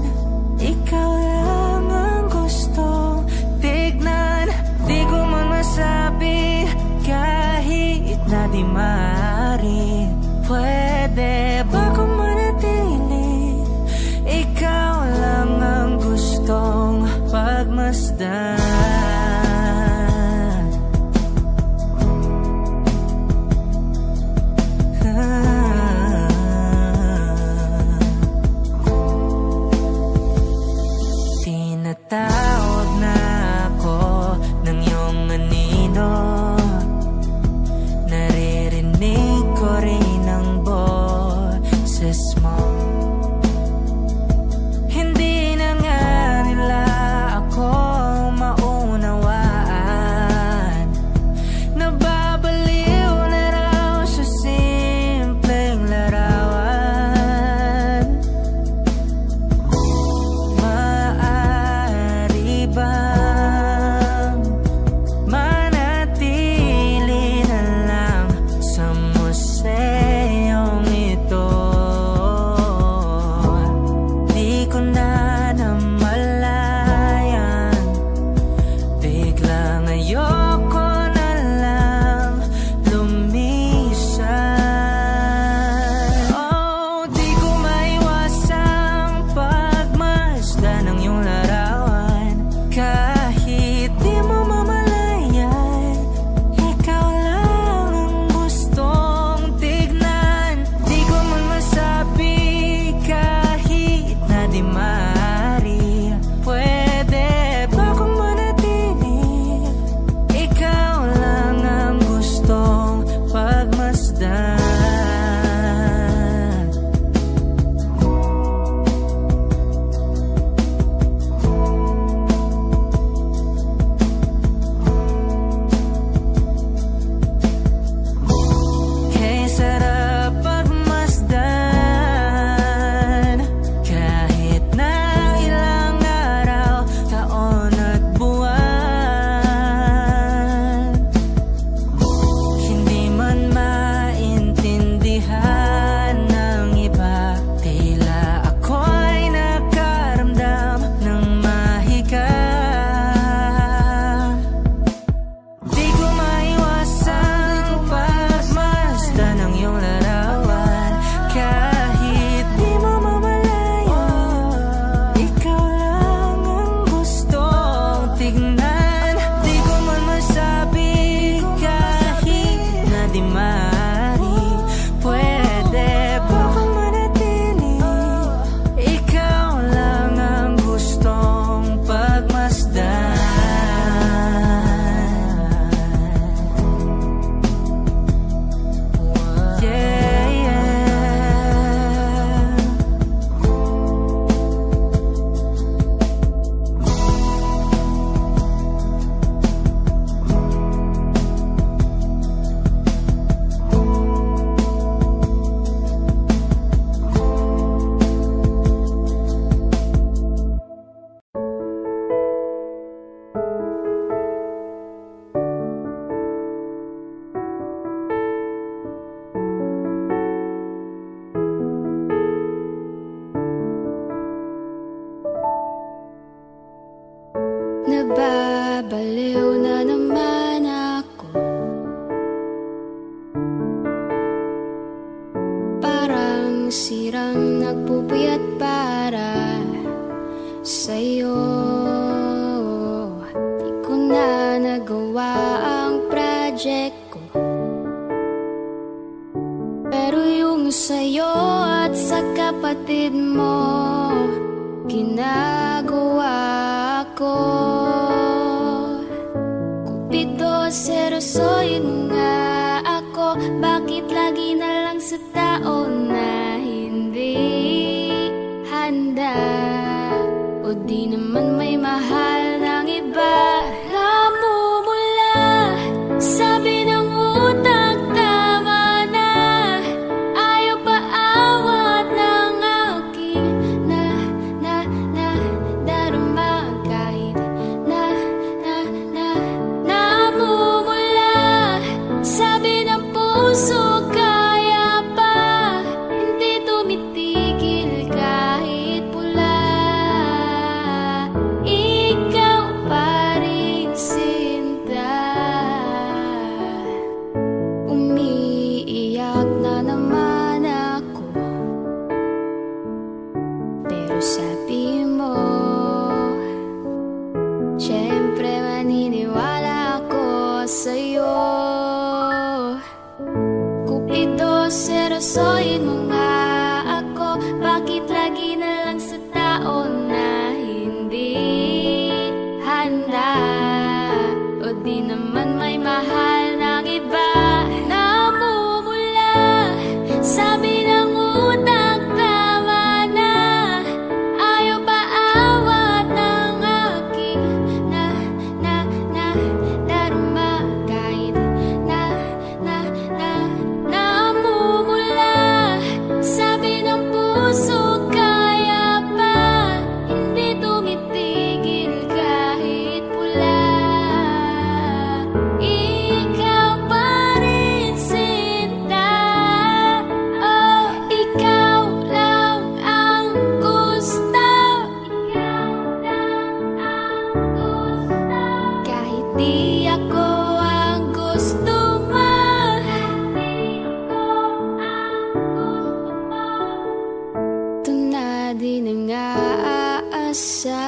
S8: ikaw lang ang gustong tignan. Di ko man masabi kahit na di maaari. Pwede ba kung manatili? Ikaw lang ang gustong pagmasdan. Tinatawag na ako ng iyong anino, naririnig ko rin ang boses mo. Hindi na nga nila ako maunawaan, nababaliw na raw sa simpleng larawan. Maaari bang manatili na lang sa museyong ito? Di ko na namalayan, biglang ayoko na lang lumisan. Oh, di ko maiwasang pagmasdan ng iyong larawan. Kahit di mo mamalayan, ikaw lang ang gustong tignan. Di ko man masabi kahit na di maaari. Pwede ba kung manatili? Ikaw lang ang gustong pagmasdan. sirang nagpupuyat para sa'yo. Di ko na nagawa ang project ko, pero yung sa'yo at sa kapatid mo ginagawa ko. Cupido, serosoy mo nga ako. Bakit lagi na lang sa tao na hindi handa? O di naman may mahal ng iba? Namumula, sabi ng utak, tama na. Ayaw pa awat ng aking darama. Kahit namumula, sabi ng puso, kaya pa. Hindi tumitigil kahit pula. Ikaw pa rin, Sinta. Umiiyak na naman ako, pero sabi mo, siyempre maniniwala ako sa'yo. Cupido, serosoyin mo nga ako. Bakit lagi na lang sa tao na hindi handa? O di naman may mahal ng iba? Namumula, sabi ng utak, tama na. Ayaw pa awat ng aking darama. Kahit namumula, sabi ng puso, kaya pa. Hindi tumitigil kahit pula. Ikaw pa rin, Sinta. Oh, ikaw lang ang gusto. Kahit di ako ang gusto mo. Ito na din ang aasa.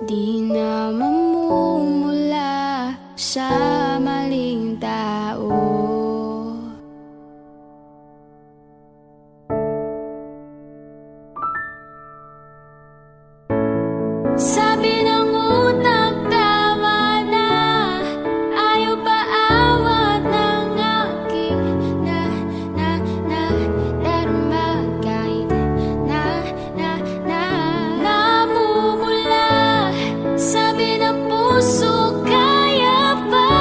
S8: Di na mamumula sa maling tao. Sabi ng utak, tama na. Ayaw pa awat ng aking darama. Kahit namumula, sabi ng puso, kaya pa.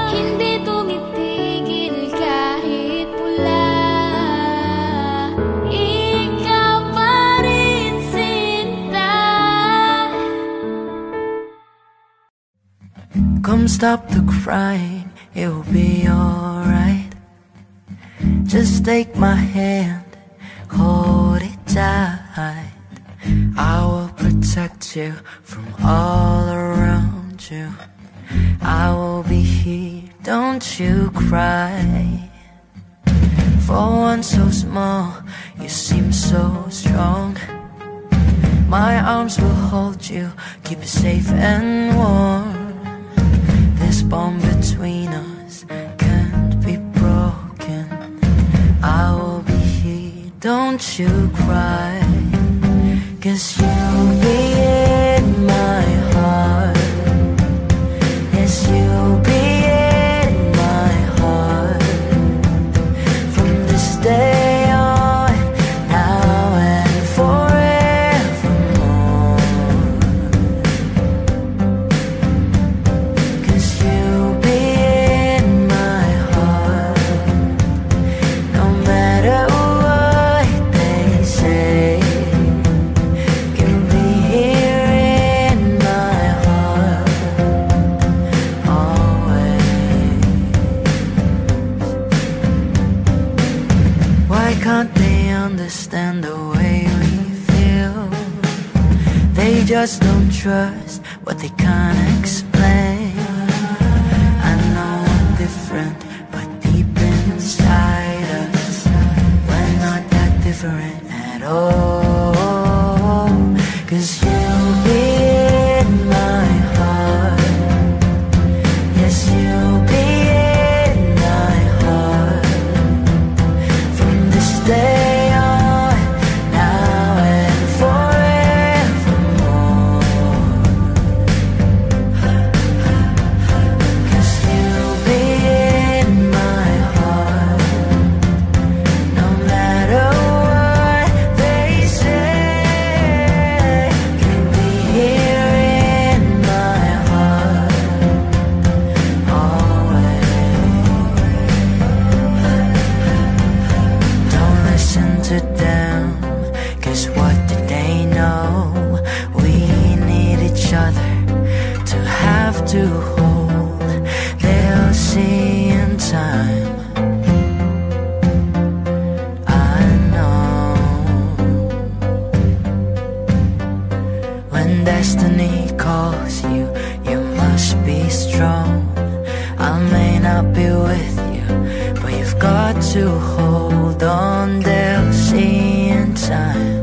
S8: Hindi tumitigil kahit pula. Ikaw pa rin, Sinta.
S3: Come stop the crying, it will be alright. Just take my hand, hold it tight. I will protect you from all around you. I will be here, don't you cry. For one so small, you seem so strong. My arms will hold you, keep you safe and warm. This bond between us can't be broken. I will be here, don't you cry. 'Cause you'll be in my heart. Yes, you'll be in my heart. From this day on, now and forevermore. 'Cause you'll be in my heart. No matter what they say, you'll be here in my heart always. Why can't they understand the way we feel? They just don't trust what they can't explain. I know we're different, but deep inside us got to hold on, they'll see in time.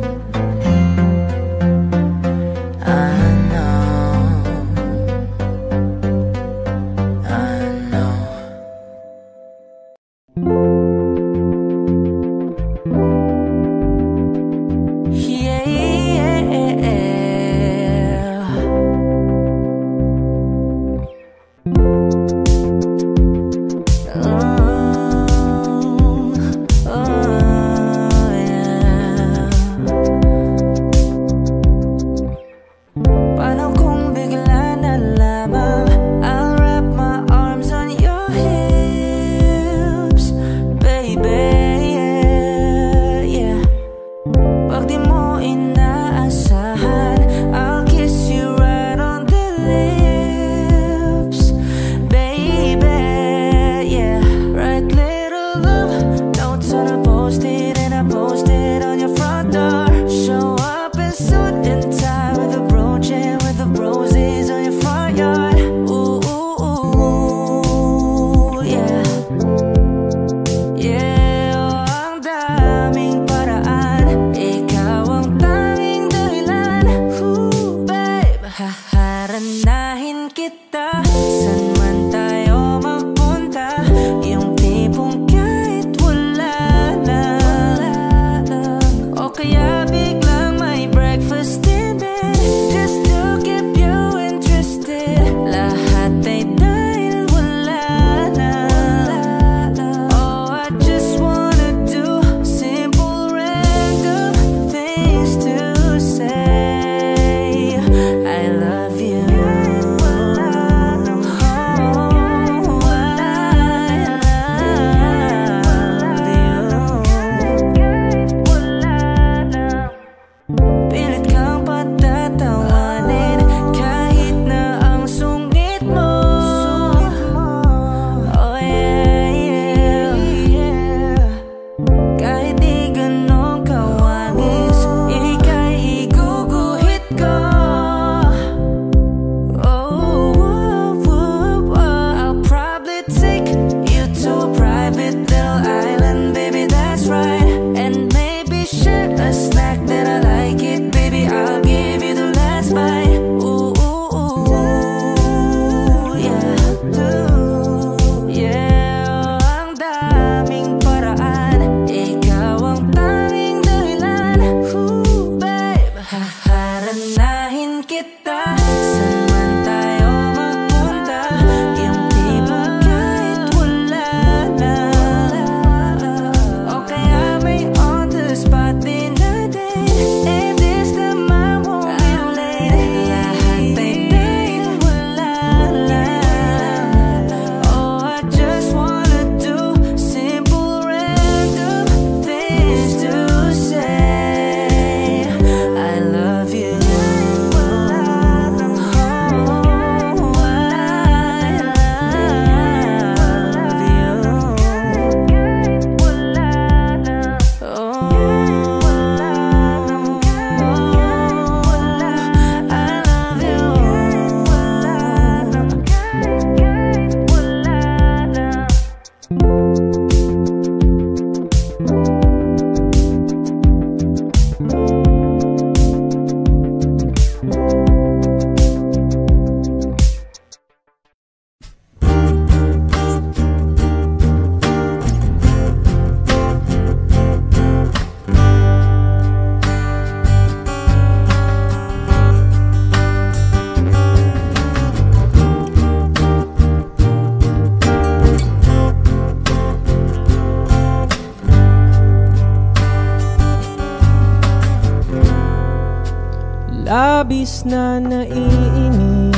S10: Labis na naiinig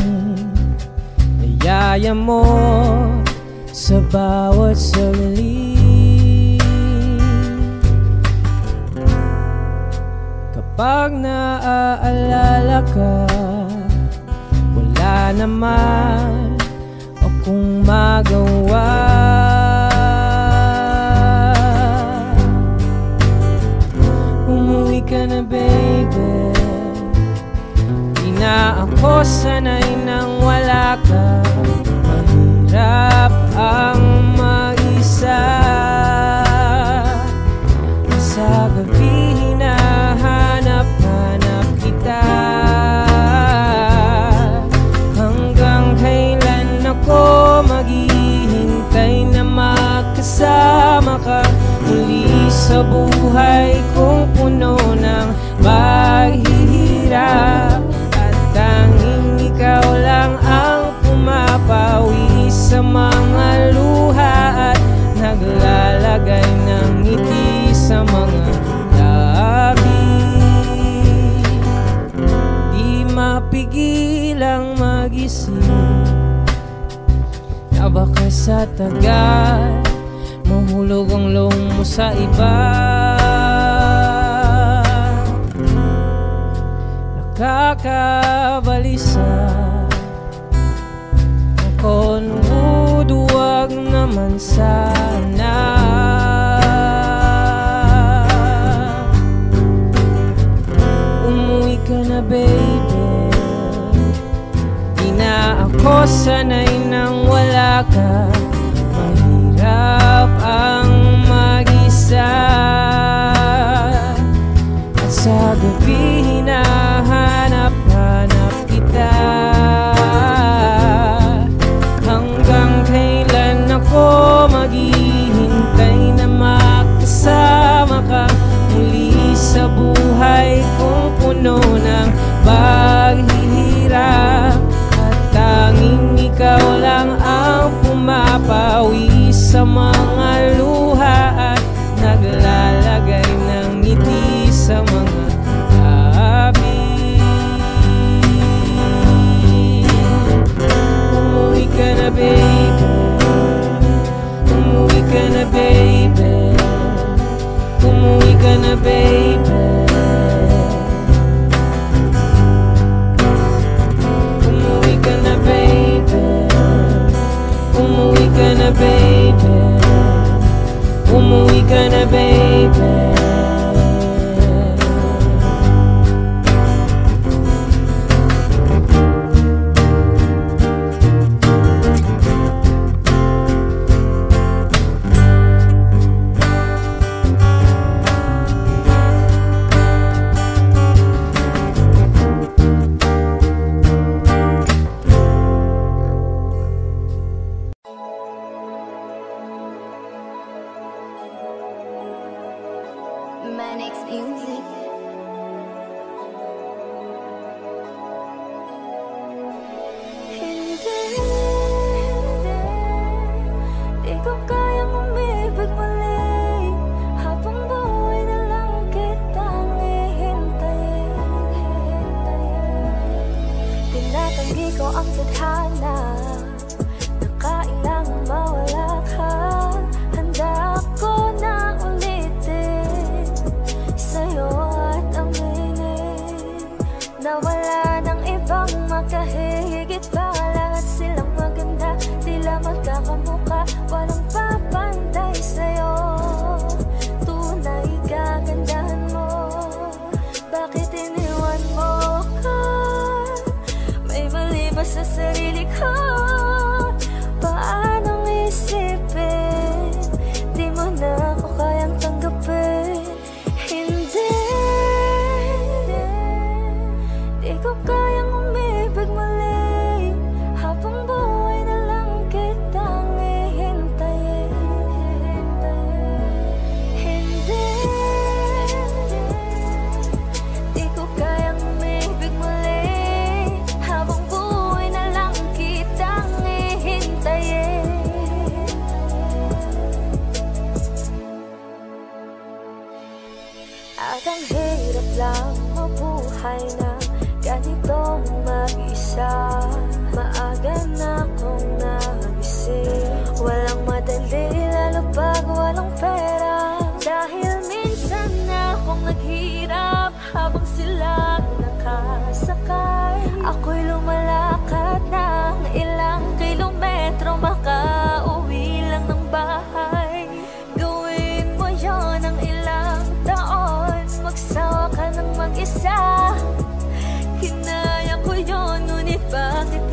S10: Nayaya mo sa bawat saglit. Kapag naaalala ka, wala naman akong magawa. Umuwi ka na baby, na ako sanay nang wala ka. Mahirap ang mag-isa. sa buhay kong puno ng paghihirap. At tanging ikaw lang ang pumapawi sa mga luha at naglalagay ng ngiti sa mga labi. Di mapigilang mag-isip na baka sa tagal mahulog ang loob mo sa iba. Nakakabalisa Conwood, huwag naman sana. Umuwi ka na baby, di na ako sanay nang wala ka. Mahirap ang mag-isa at sa gabi hinahanap-hanap kita. Hanggang kailan ako maghihintay na makasama ka muli sa buhay kong puno ng paghihirap. At tanging ikaw lang ang pumapawi sa mga luha at naglalagay ng ngiti sa mga labi. Umuwi ka na baby, umuwi ka na baby, umuwi ka na baby, umuwi ka na baby, umuwi ka na baby, umuwi ka na baby.
S11: Manix Music.
S7: Hindi, di ko kayang umibig muli. Habang buhay na lang kitang hihintayin. Tinatanggi ko ang tadhana na kailangan mawala ka. Handa ako na ulitin sa'yo at aminin na wala ng ibang makahigit pa. Lahat silang maganda, tila magkakamuka, walang papantay sa'yo. Tunay kagandahan mo, bakit iniwan mo ka? May mali ba sa sarili ko? Paanong isipin? Di mo na ako kayang tanggapin. Hindi, di ko kayang umibig muli. Habang buhay na lang kitang hihintayin. Hindi, di ko kayang umibig muli. Habang buhay na lang kitang hihintayin. At ang hirap lang mabuhay na ganitong mag-isa. Maaga na akong nagising, walang madali lalo pag walang pera. Dahil minsan na akong naghirap habang sila nakasakay. Ako'y lumalakad ng ilang kilometro, makauwi lang ng bahay. Gawin mo yon ng ilang taon, magsawa ka ng mag-isa. Kinaya ko yon, ngunit bakit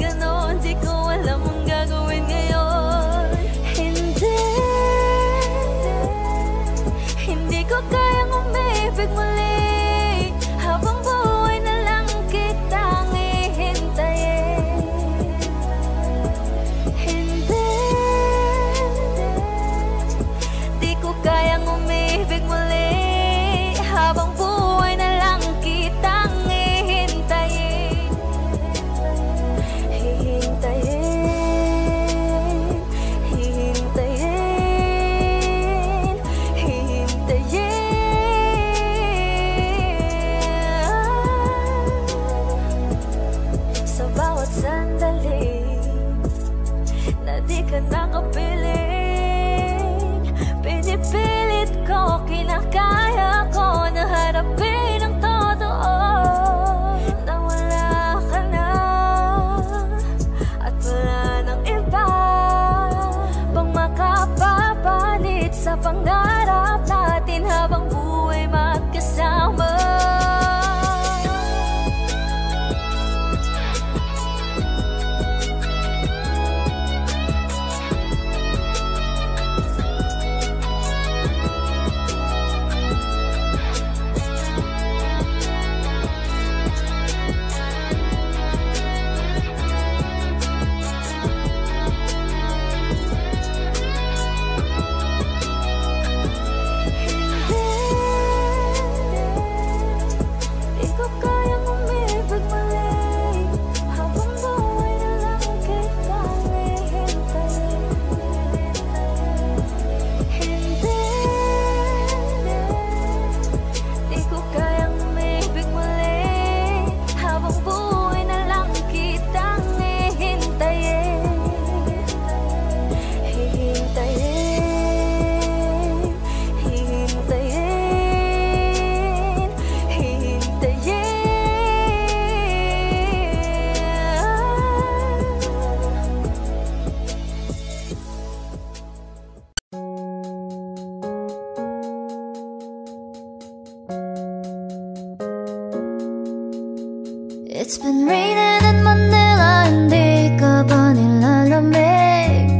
S8: It's been raining in Manila, hindi ka ba nilalamig?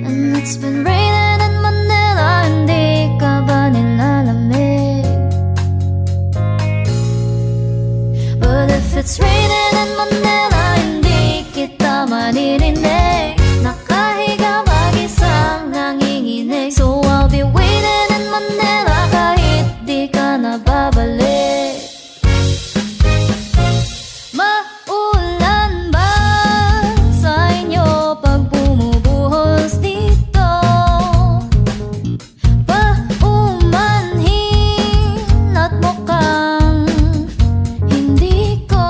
S8: And it's been raining in Manila, hindi ka ba nilalamig? But if it's raining in Manila, hindi kita maririnig. Nakahiga mag-isang nanginginig. So I'll be waiting in Manila kahit di ka na babalik. Maulan ba sa inyo pag bumubuhos dito? Paumanhin at mukhang hindi ko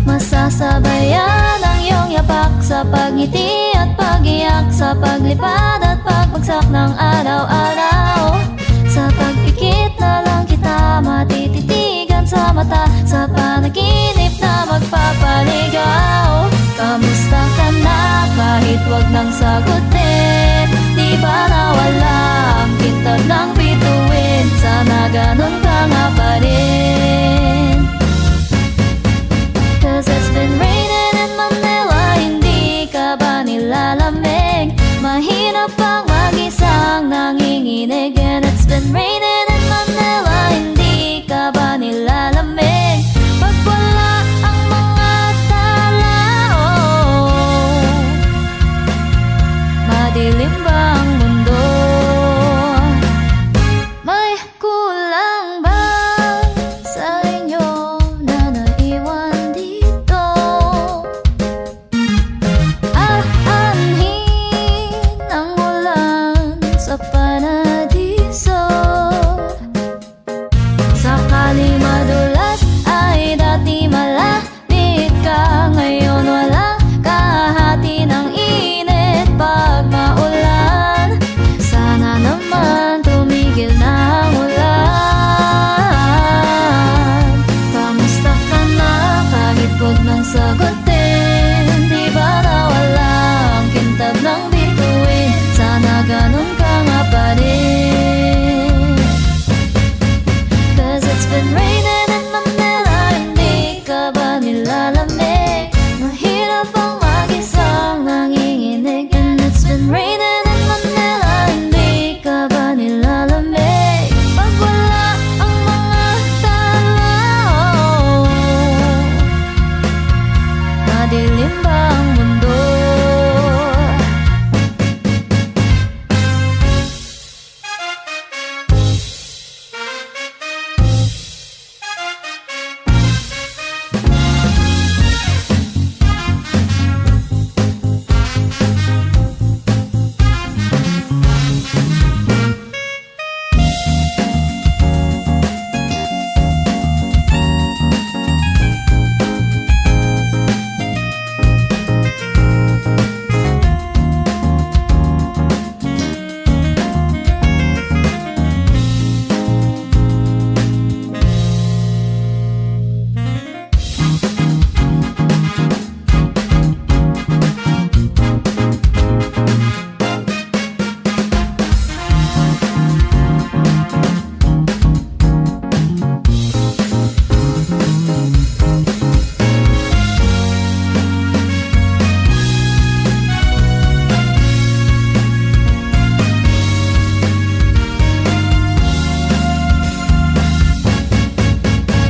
S8: masasabayan ang iyong yapak sa pagngiti at pag-iyak, sa paglipad at pagbagsak ng araw-araw. Sa pagpikit na lang kita matititigan sa mata, sa panaginip na magpapaligaw. Kamusta ka na kahit wag nang sagutin? Di ba nawala ang kintab ng bituin? Sana ganun ka nga pa rin. Cause it's been raining in Manila, hindi ka ba nilalamig? Mahirap pang mag-isang nanginginig. And it's been raining in Manila, hindi ka ba nilalamig? Pag wala ang mga tao, madilim ba ang mundo? May kulang ba sa inyo na naiwan dito? Aanhin ang ulan sa paradiso. Sakali madulas ay dati malapit ka, ngayon walang kahati ng init pag maulan. Sana naman tumigil na ang ulan. Kamusta ka na kahit wag nang sagutin? Di ba nawala ang kintab ng bituin? Sana ganun ka nga pa rin. Cause it's been raining in Manila, hindi ka ba nilalamig? Mahirap ang mag-isang nanginginig. And it's been raining in Manila, hindi ka ba nilalamig? Pag wala ang mga tao, madilim ba ang mundo?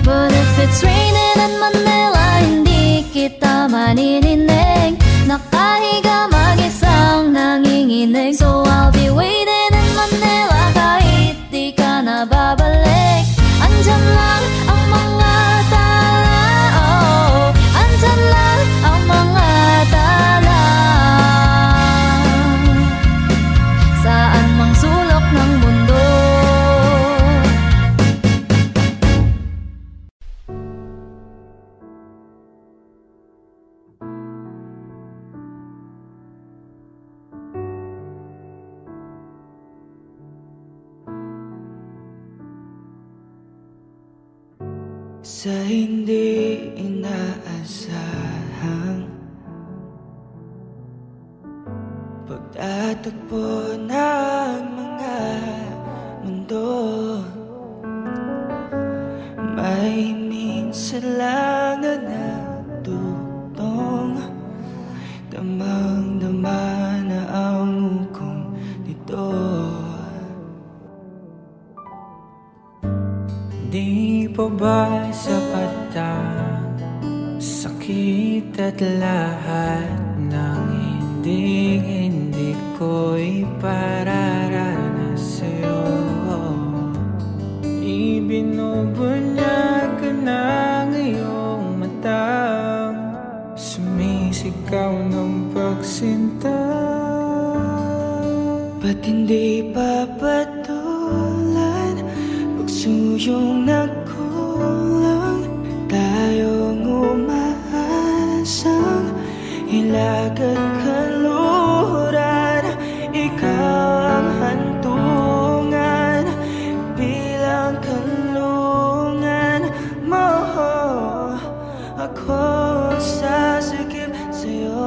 S8: But if it's raining in Manila, hindi kita maririnig. Nakahiga mag-isang nanginginig. So I'll be waiting in Manila kahit di ka na babalik. Andyan lang ang mga tao, andyan lang ang mga tala. Saan mang sulok ng mundo,
S1: sa hindi inaasahang pagtatagpo ng mga mundo.
S3: silangan na dugtong. Damang-dama na ang ukong nito. Di pa ba sapat ang sakit at lahat ng hindi ko ipararanas sa'yo? Ibinubunyag ka ng iyong matang sumisigaw ng pagsinta. Ba't hindi papatulan pagsuyong nagkulang? Tayong umaasang hilag at kaluhuran. Ikaw ang hantungan bilang kanlungan mo. Ako sasikip sa'yo.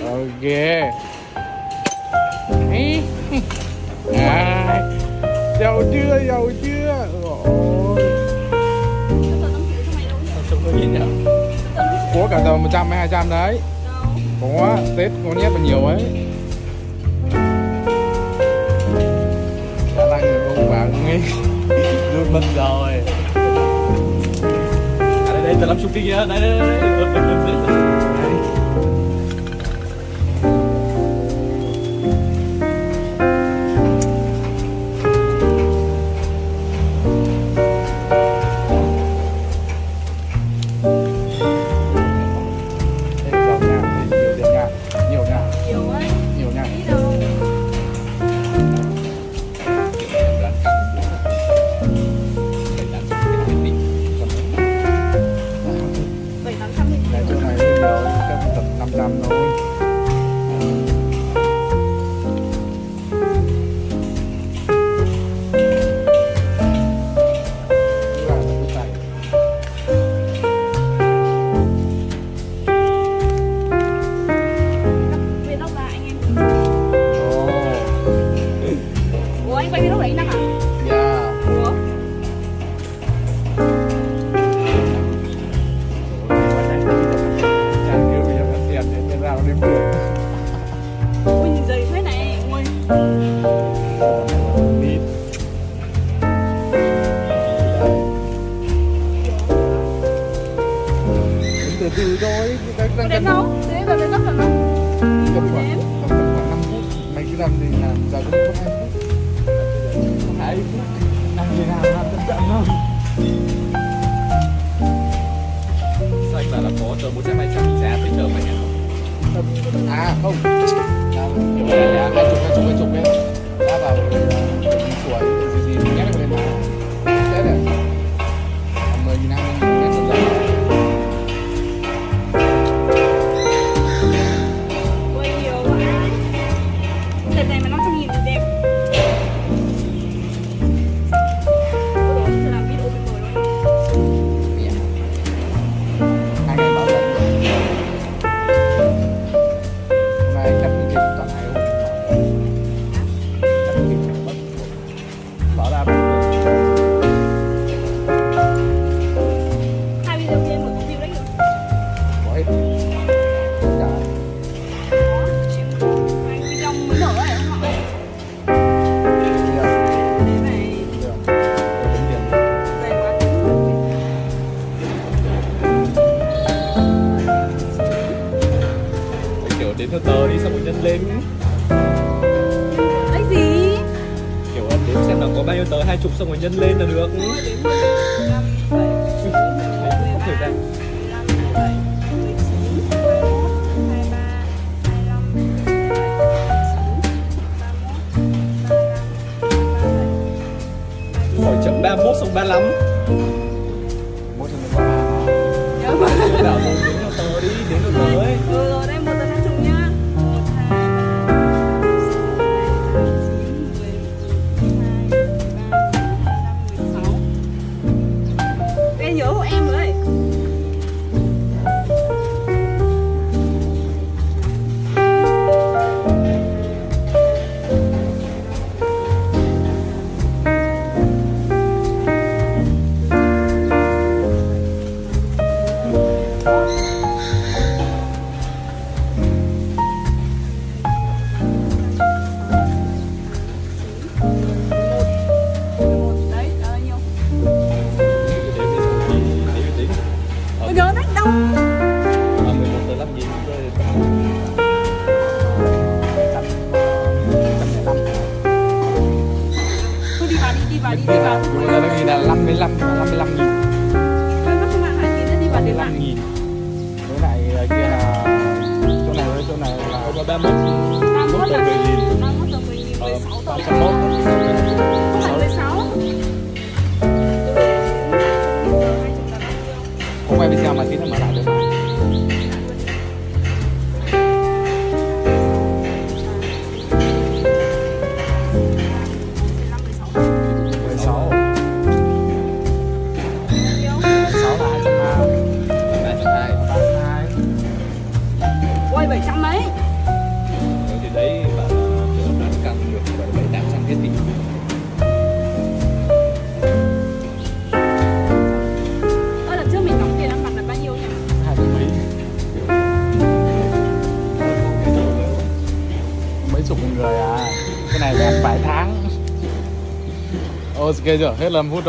S12: Ok. À, giàu chưa, giàu chưa. Ôi. Có cả tờ 100 hay 200 đấy. Có, Tết có nhét vào nhiều ấy. Đã đang người ông bà cũng nghe. Luôn mất rồi. À đây, đây, tờ 5 chục đi kìa. Đây, đây, đây. Từ thôi, đang đếm đâu? Đếm vào bên góc rồi không? Tầm khoảng 5 phút. Mày cứ làm gì làm giờ cũng có 2 phút. 2 phút. Đang đi làm rất chậm không?
S13: Sao anh bảo là có tờ 100 200 giá phải chờ mày nhỉ?
S12: À không. Là 20 ấy. Đã vào tuổi gì nhắc lại lên mà. Thế này. 10.000 20.000 mét rồi.
S6: Đợt này mà 500.000 thì đẹp. Làm video bên rồi luôn.
S12: 2 ngày báo lần. Hôm nay chắc mình kịp toàn 2 hôm. Chắc mình kịp chẳng bất. Bảo ra bằng được.
S6: 2 video kia một view đấy được.
S12: Có hết. Dạ.
S6: Video mới nở ấy không ạ?
S13: Kiểu đến theo tờ đi xong rồi nhân lên.
S6: Đấy gì?
S13: Kiểu đếm xem là có bao nhiêu tờ 20 xong rồi nhân lên là được. Không thời gian. Hỏi chậm 31 xong 35.
S12: Mỗi lần qua 3.
S13: Nhớ mà. Đảo rồi đến theo tờ đi, đến theo tờ ấy.
S6: Rồi đây một tờ 50 nhá. 1, 2, 3, 4, 6, 16. Em nhớ hộ em rồi. Đi vào thôi.
S12: Bây giờ là 55 nghìn.
S6: Nó không bạn hại tiền đi vào để bạn.
S12: 5.000. Với lại kia là chỗ này với chỗ này là
S13: 31.
S6: 31 là 31 là 10.000, 16 tờ. Không phải 16.
S12: Không quay video mà tí nữa mở lại được mà.
S6: Ôi 700 mấy.
S12: cái này phải ăn 7 tháng. Ok chưa, hết 5 phút rồi.